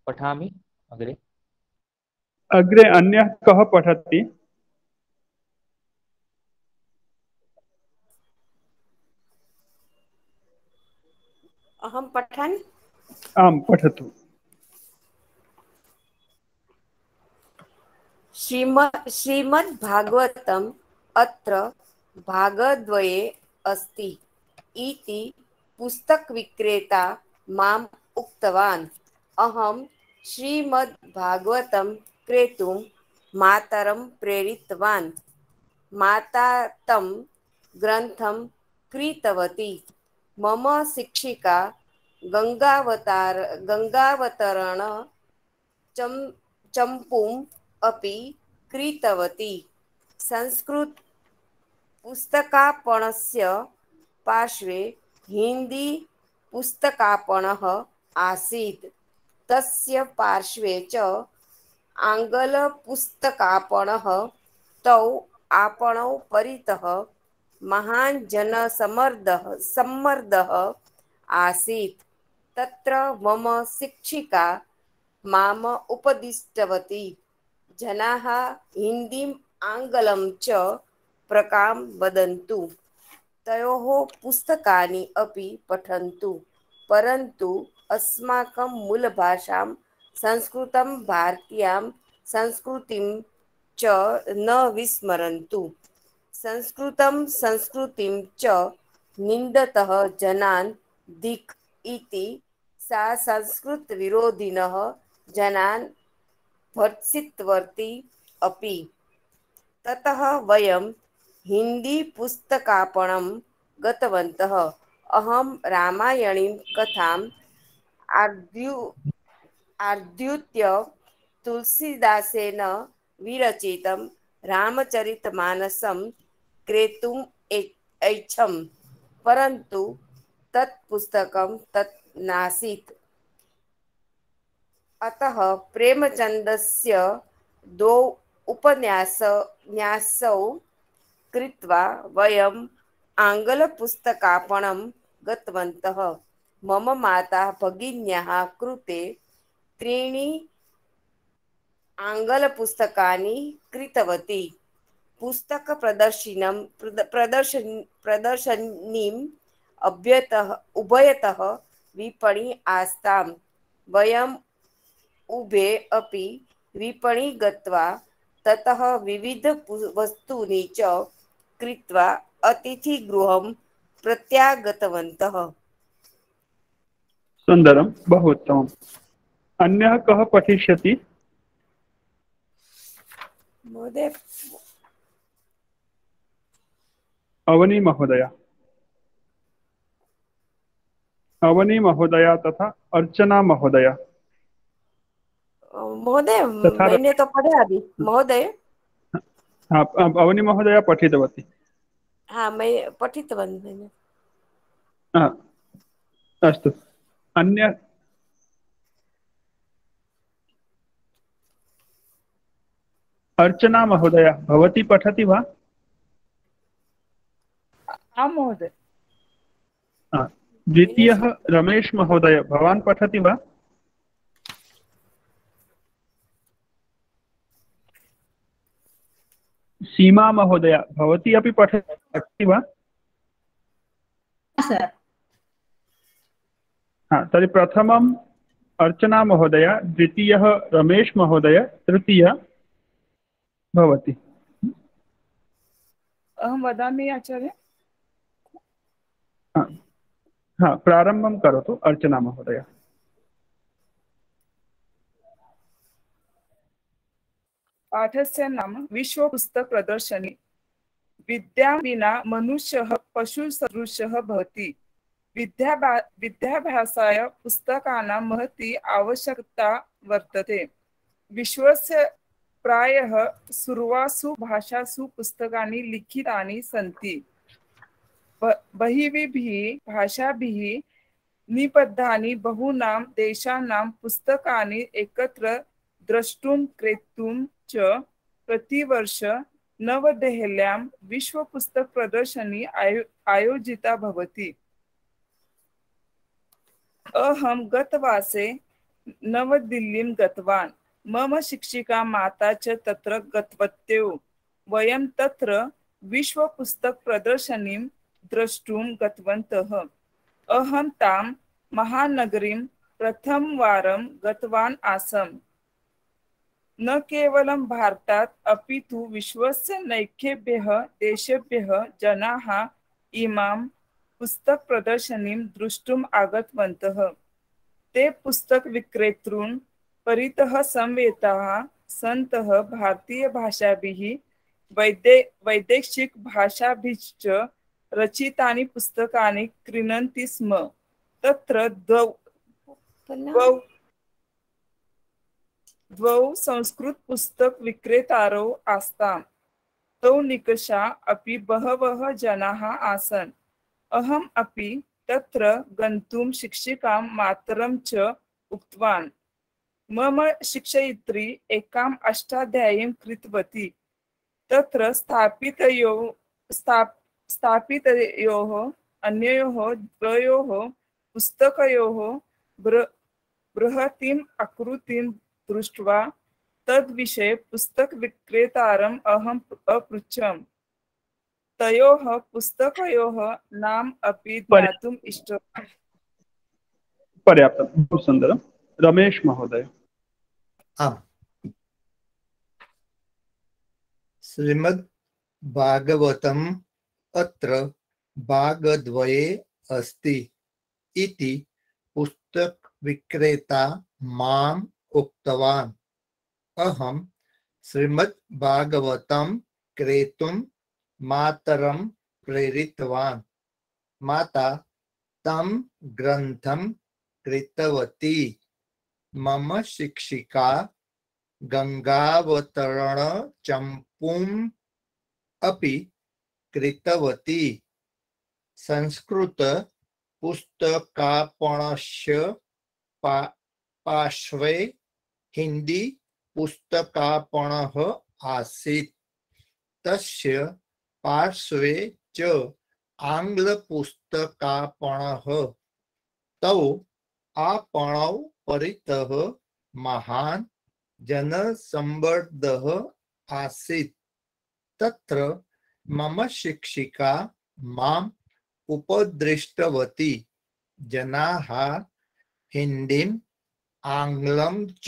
पठामि अग्रे।
अग्रे अन्यः कः पठति?
अहं पठामि।
आं पठतु।
श्रीमद्भागवतम् अत्र भागद्वये अस्ति इति पुस्तकविक्रेता माम् उक्तवान्। अहं श्रीमद्भागवतं क्रेतुं मातरं प्रेरितवान्। माता तं ग्रन्थं क्रीतवती। मम शिक्षिका गङ्गावतरण चम्पूम् अपि क्रीतवती। संस्कृत पुस्तकापणस्य पार्श्वे हिंदी पुस्तकापणः आसीत्। तस्य पार्श्वे च आङ्ग्लपुस्तकापणः। तौ आपणौ परितः महान् सम्मर्दः आसीत्। तत्र मम शिक्षिका माम् उपदिष्टवती। जनाः हिन्दीम् आङ्ग्लं च प्रकां वदन्तु। तयोः पुस्तकानि अपि पठन्तु, परन्तु अस्माकं मूलभाषां संस्कृतं भारतीयां संस्कृतिं च न विस्मरन्तु। संस्कृतं संस्कृतिं च निन्दतः जनान् धिक् इति सा संस्कृतविरोधिनः जनान् भर्त्सितवती अपि। ततः वयं हिन्दीपुस्तकापणं गतवन्तः। अहं रामायणीं कथाम् आद्युत्य तुलसीदासेन विरचितं रामचरितमानसं क्रेतुम् ऐच्छम्, परन्तु तत् पुस्तकं तत् नासीत्। अतः प्रेमचन्दस्य द्वौ उपन्यासौ कृत्वा वयम् आङ्ग्लपुस्तकापणं गतवन्तः। मम माता भगिन्याः कृते 3 आङ्ग्लपुस्तकानि क्रीतवती। प्रदर्शनीम् उभयतः विपणी आस्ताम्। वयम् उभे अपि विपणी गत्वा ततः विविध वस्तूनि च क्रीत्वा अतिथिगृहं प्रत्यागतवन्तः।
सुन्दरं, बहु उत्तमम्। अन्यः कः पठिष्यति?
महोदय,
अवनी महोदया तथा अर्चना महोदया।
महोदय मैंने तो पढ़ा अभी। महोदय,
हाँ, अवनी महोदया पठितवती।
हाँ, मैं पठितवती मैंने।
अस्तु, अन्य अर्चना महोदया भवती पठति वा?
आं महोदय।
द्वितीयः रमेश महोदय, भवान् पठति वा? सीमा महोदया भवती अपि पठति वा? हाँ, तर्हि प्रथमम् अर्चना महोदया, द्वितीयः रमेश महोदय, तृतीयः भवति।
अहं वदामि आचार्य।
हाँ, प्रारम्भं करोतु अर्चना महोदय।
पाठस्य नाम विश्वपुस्तकप्रदर्शनी। विद्या विना मनुष्यः पशुसदृशः भवति। विद्याभ्यासाय पुस्तकानां महती आवश्यकता वर्तते। विश्वस्य प्रायः सर्वासु भाषासु पुस्तकानि लिखितानि सन्ति। बह्वीभिः भाषाभिः निबद्धानि बहूनां देशानां पुस्तकानि एकत्र द्रष्टुं क्रेतुं च प्रतिवर्ष नवदेहल्यां विश्वपुस्तकप्रदर्शनी आयोजिता भवति। अहं गतवासे नवदिल्लीं गतवान्। मम शिक्षिका माता च तत्र गतवत्यौ। वयं तत्र विश्वपुस्तकप्रदर्शनीं द्रष्टुं गतवन्तः। अहं तां महानगरीं प्रथमवारं गतवान् आसम्। न केवलं भारतात् अपितु विश्वस्य नैकेभ्यः देशेभ्यः जनाः इमां पुस्तकप्रदर्शनीं द्रष्टुम् आगतवन्तः। ते पुस्तकविक्रेतॄन् परितः समवेताः सन्तः भारतीयभाषाभिः वैदेशिकभाषाभिश्च रचितानि पुस्तकानि क्रीणन्ति स्म। तत्र द्वौ संस्कृतपुस्तकविक्रेतारौ आस्ताम्। तौ निकषा अपि बहवः जनाः आसन्। अहम् अपि तत्र गन्तुं शिक्षिकां मातरं च उक्तवान्। मम शिक्षयित्री एकाम् अष्टाध्यायीं कृतवती। तत्र स्थापितयोः अन्ययोः द्वयोः पुस्तकयोः बृहतीम् आकृतिं दृष्ट्वा तद्विषये पुस्तकविक्रेतारम् अहम् अपृच्छम्। तयोः पुस्तकयोः नाम अपि ज्ञातुम् इष्टम्।
पर्याप्तं, बहु सुन्दरं। रमेश महोदय।
आम्, श्रीमद् भागवतम् अत्र भागद्वये अस्ति इति पुस्तक विक्रेता माम् उक्तवान्। अहं श्रीमद् भागवतं क्रेतुं मातरं प्रेरितवान्। माता तं ग्रन्थं क्रीतवती। मम शिक्षिका गंगावतरण चंपूम् अपि क्रीतवती। संस्कृत पुस्तकापणस्य पार्श्वे हिंदी पुस्तकापणः आसीत्। तस्य पार्श्वे च आङ्ग्लपुस्तकापणः। तौ आपणौ परितः महान् जनसम्मर्दः आसीत्। तत्र मम शिक्षिका माम् उपदृष्टवती। जनाः हिन्दीम् आङ्ग्लं च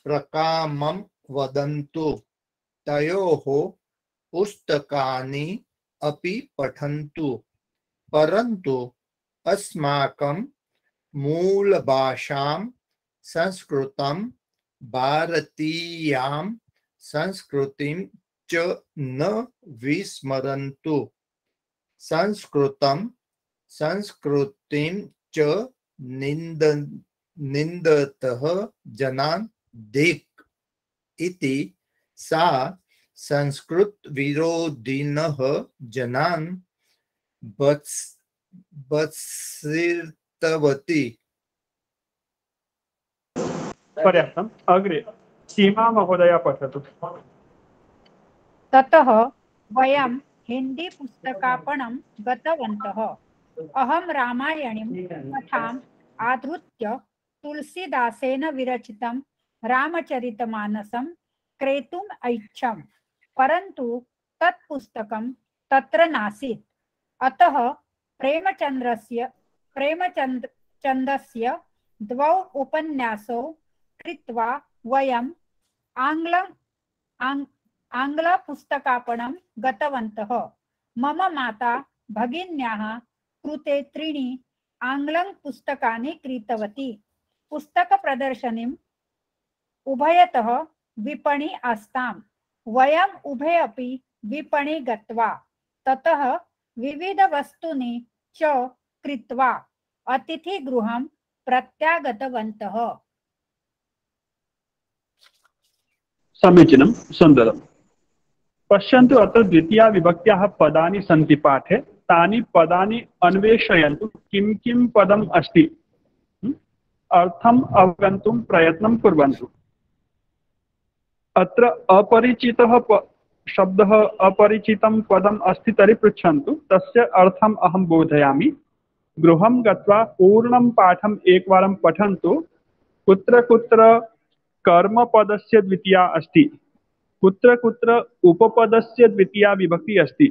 प्रकामं वदन्तु। तयोः पुस्तकानि अपि पठन्तु, परन्तु अस्माकं मूलभाषां संस्कृतं भारतीयां संस्कृतिं च न विस्मरन्तु। संस्कृतं संस्कृतिं च निन्दतः जनान् धिक् इति सा संस्कृत विरोधिनः जनान् भत्सितवती।
पर्याप्तम्। अग्रे सीमा महोदया पठतु।
ततः वयं हिंदी पुस्तकापणं गतवन्तः। अहं रामायणीं कथाम् आधृत्य तुलसीदासेन विरचितं रामचरितमानसं क्रेतुम् ऐच्छम्, परन्तु तत् पुस्तकं तत्र नासीत्। अतः प्रेमचन्दस्य द्वौ उपन्यासौ कृत्वा वयम् आङ्ग्लपुस्तकापणं गतवन्तः। मम माता भगिन्याः कृते 3 आङ्ग्लं पुस्तकानि क्रीतवती। पुस्तकप्रदर्शनीम् उभयतः विपणी आस्ताम्। वयम् उभे अपि विपणी गत्वा ततः विविधवस्तूनि च क्रीत्वा अतिथिगृहं प्रत्यागतवन्तः।
समीचीनं, सुन्दरं। पश्यन्तु, अत्र द्वितीया विभक्त्याः पदानि सन्ति पाठे। तानि पदानि अन्वेषयन्तु, किं किं पदम् अस्ति। अर्थम् अवगन्तुं प्रयत्नं कुर्वन्तु। अत्र अपरिचितः शब्दः, अपरिचितं पदम् अस्ति तर्हि पृच्छन्तु, तस्य अर्थम् अहं बोधयामि। गृहं गत्वा पूर्णं पाठम् एकवारं पठन्तु। कुत्र कुत्र कर्मपदस्य द्वितीया अस्ति, कुत्र कुत्र उपपदस्य द्वितीया विभक्ति अस्ति,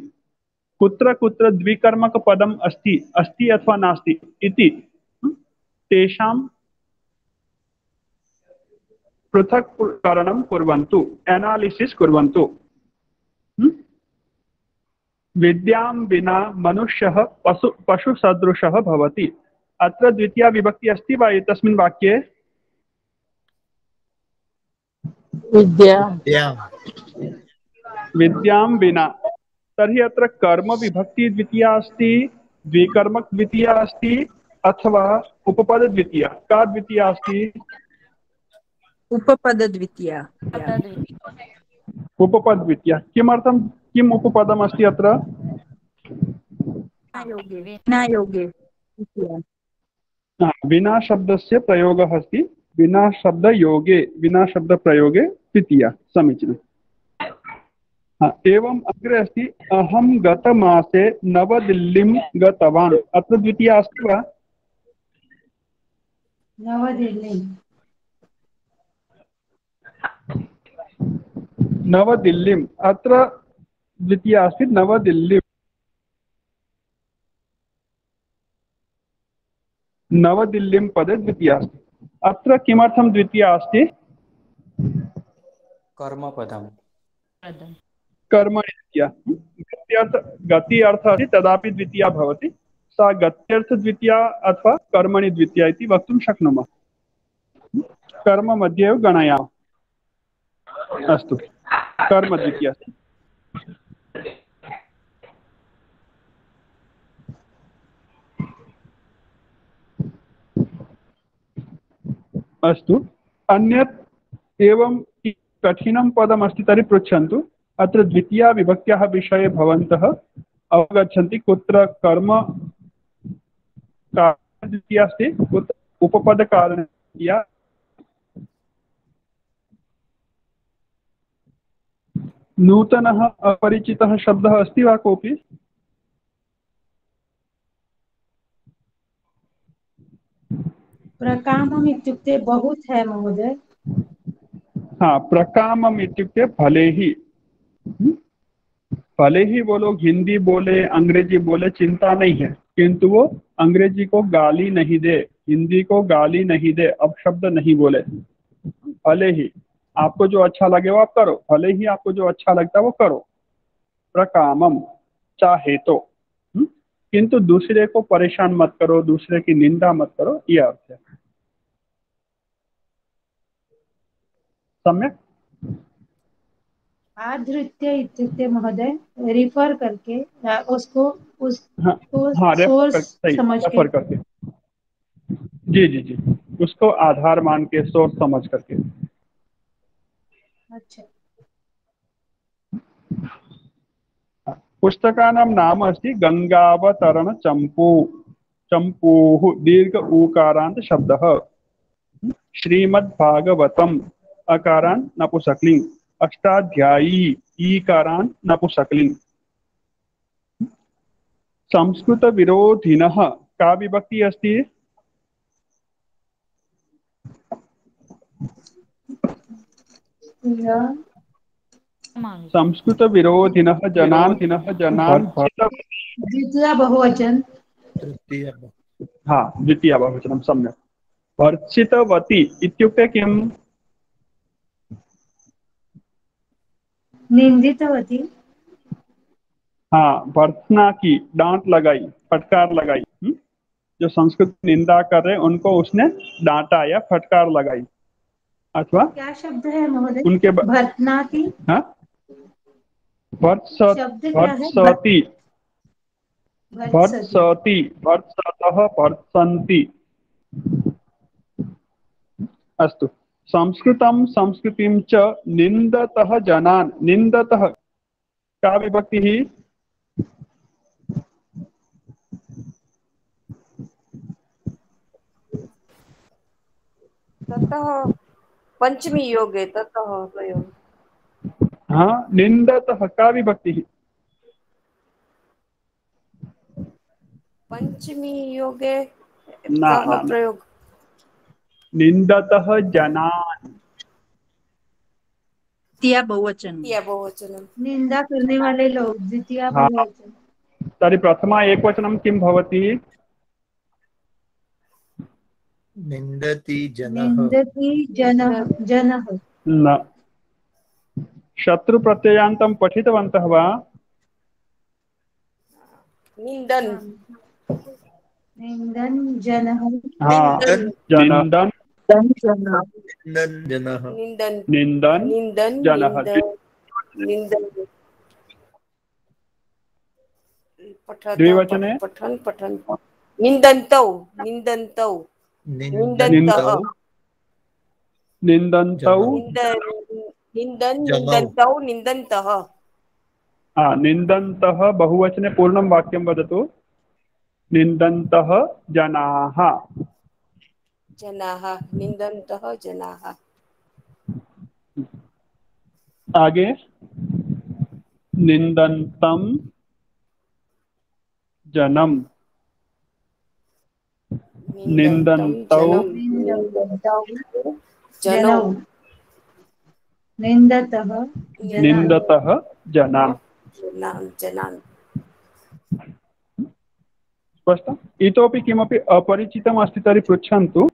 कुत्र कुत्र द्विकर्मकपदम् अस्ति अथवा नास्ति इति तेषां पृथक्करणं कुर्वन्तु, एनालिसिस् कुर्वन्तु। विद्यां विना मनुष्यः पशुसदृशः भवति। अत्र द्वितीया विभक्ति अस्ति वा एतस्मिन् वाक्ये? विद्यां विना। तर्हि अत्र कर्म विभक्ति द्वितीया अस्ति, द्विकर्मक द्वितीया अस्ति अथवा उपपद द्वितीया? का द्वितीया अस्ति?
उपपद द्वितीया।
उपपद द्वितीया। किमर्थं, किम् उपपदम् अस्ति अत्र? विना शब्दस्य प्रयोगः अस्ति। विना शब्दयोगे, विना शब्दप्रयोगे द्वितीया। समीचीनम्। एवम् अग्रे अस्ति, अहं गतमासे नवदिल्लीं गतवान्। अत्र द्वितीया अस्ति वा? नवदिल्लीम् अत्र द्वितीया अस्ति नवदिल्लीम् नवदिल्लीं पदे द्वितीया अस्ति। अत्र किमर्थं द्वितीया अस्ति?
कर्मपदम्
कर्मणि द्वितीया। गति अर्थ अस्ति तदापि द्वितीया भवति। सा गत्यर्थ द्वितीया अथवा कर्मणि द्वितीया इति वक्तुं शक्नुमः। कर्म मध्ये एव गणयामः। अस्तु, कर्म द्वितीया अस्ति। अस्तु, अन्यत् एवं कठिनं पदमस्ति तर्हि पृच्छन्तु। अत्र द्वितीया विभक्त्याः विषये भवन्तः अवगच्छन्ति कुत्र कर्म द्वितीया अस्ति, कुत्र उपपदकारणं द्वितीया। नूतनः अपरिचितः शब्दः अस्ति वा कोऽपि?
प्रकामम् इत्युक्ते बहुत है महोदय।
हाँ, प्रकामम इत्युक्ते भले ही। भले ही वो लोग हिंदी बोले अंग्रेजी बोले चिंता नहीं है, किंतु वो अंग्रेजी को गाली नहीं दे, हिंदी को गाली नहीं दे, अपशब्द नहीं बोले। भले ही आपको जो अच्छा लगे वो आप करो, भले ही आपको जो अच्छा लगता है वो करो। प्रकामम चाहे तो, किंतु दूसरे को परेशान मत करो, दूसरे की निंदा मत करो, ये अर्थ है। सम्यक।
आधृत्य इत्युक्ते महोदय रिफर करके उसको
रेफर करके। जी जी जी, उसको आधार मान के, सोर्स समझ करके।
अच्छा।
पुस्तकानां नाम अस्ति गंगावतरण चंपू। चंपूः दीर्घ ऊकारांत शब्दः। श्रीमद्भागवतम् अकारांत नपुंसकलिंग। अष्टाध्यायी ईकारांत नपुंसकलिंग। संस्कृत विरोधिनः का विभक्ति अस्ति? संस्कृत विरोधिनः जनान्
द्वितीया बहुवचन।
हाँ, द्वितीया बहुवचनं सम्यक्। भर्त्सितवती इत्युक्ते किम्?
निंदितवती।
हाँ, भर्त्सना की, डांट लगाई, फटकार लगाई। जो संस्कृत निंदा कर रहे उनको उसने डांटा या फटकार लगाई। अथवा
क्या शब्द है महोदय?
उनके
भर्त्सना की।
हाँ, भर्त्सति, भर्त्सति, भर्त्सतः, भर्त्सन्ति। अस्तु, संस्कृतं संस्कृतिं च निन्दतः जनान्। निन्दतः का विभक्तिः?
ततः पंचमी योगे ततः प्रयोग।
हाँ, निन्दतः का विभक्तिः?
पंचमी योगे
प्रयोग। निन्दतः जनान्।
द्वितीया बहुवचन।
निंदा करने वाले लोग द्वितीया बहुवचन।
तर्हि प्रथमा एकवचनं किं भवति?
निन्दति जनः।
निन्दति जनः।
न। शत्रु प्रत्ययान्तं पठितवन्तः वा?
निंदन।
निंदन जनः।
हाँ, निंदन
जनः।
निंदन जनः। द्विवचने
पठन पठन निंदन्तौ निंदन्तौ
निंदन्तौ
निंदन्तौ निंदन्तः।
हाँ, निंदन्तः बहुवचने पूर्णं वाक्यं वदतु। निंदन्तः जनाः।
जनाः, निंदन्तः जनाः।
आगे निंदन्तं जनम। निंदन्तौ
जनौ। निन्दतः
निन्दतः जनान्।
जनान्।
स्पष्टम्? इतोपि किमपि अपरिचितम् अस्ति तर्हि पृच्छन्तु।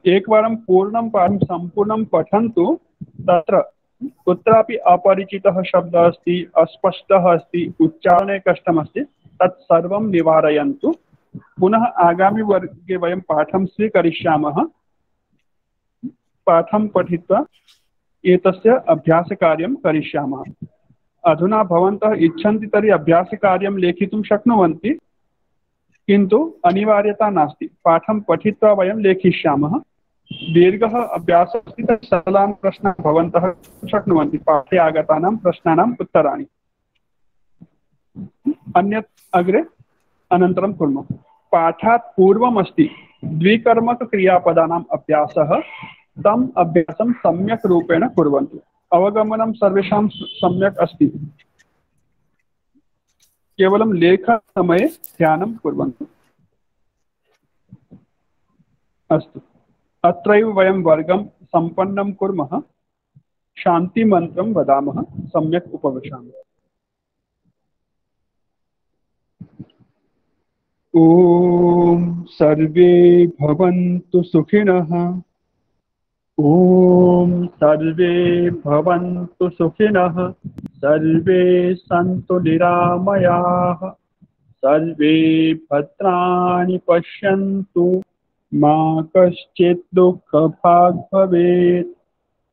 एकवारं पूर्णं पाठं सम्पूर्णं पठन्तु। तत्र कुत्रापि अपरिचितः शब्दः अस्ति, अस्पष्टः अस्ति, उच्चारणे कष्टमस्ति, तत् सर्वं निवारयन्तु। पुनः आगामि वर्गे वयं पाठं स्वीकरिष्यामः। पाठं पठित्वा एतस्य अभ्यासकार्यं करिष्यामः। अधुना भवन्तः इच्छन्ति तर्हि अभ्यासकार्यं लेखितुं शक्नुवन्ति, किन्तु अनिवार्यता नास्ति। पाठं पठित्वा वयं लेखिष्यामः। दीर्घः अभ्यासः अस्ति तत् सरलान् प्रश्नान् भवन्तः शक्नुवन्ति, पाठे आगतानां प्रश्नानाम् उत्तराणि। अन्यत् अग्रे अनन्तरं कुर्मः। पाठात् पूर्वमस्ति द्विकर्मकक्रियापदानाम् अभ्यासः। तम् अभ्यासं सम्यक् रूपेण कुर्वन्तु। अवगमनं सर्वेषां सम्यक् अस्ति, केवलं लेखनसमये ध्यानं कुर्वन्तु। अस्तु, अत्रैव वयं वर्गं सम्पन्नं कुर्मः। शान्तिमन्त्रं वदामः, सम्यक् उपविशामः। ॐ सर्वे भवन्तु सुखिनः। ॐ सर्वे भवन्तु सुखिनः। सर्वे सन्तु निरामयाः। सर्वे भद्राणि पश्यन्तु, मा कश्चित् दुःखभाग् भवेत्।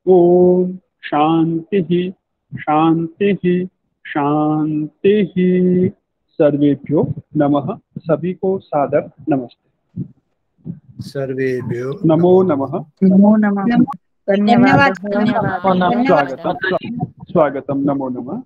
ॐ शान्तिः शान्तिः शान्तिः। सर्वेभ्यो नमः। सभी को सादर नमस्ते।
सर्वेभ्यो
नमो नमः।
नमो नमः। धन्यवादः।
स्वागतं। नमो नमः।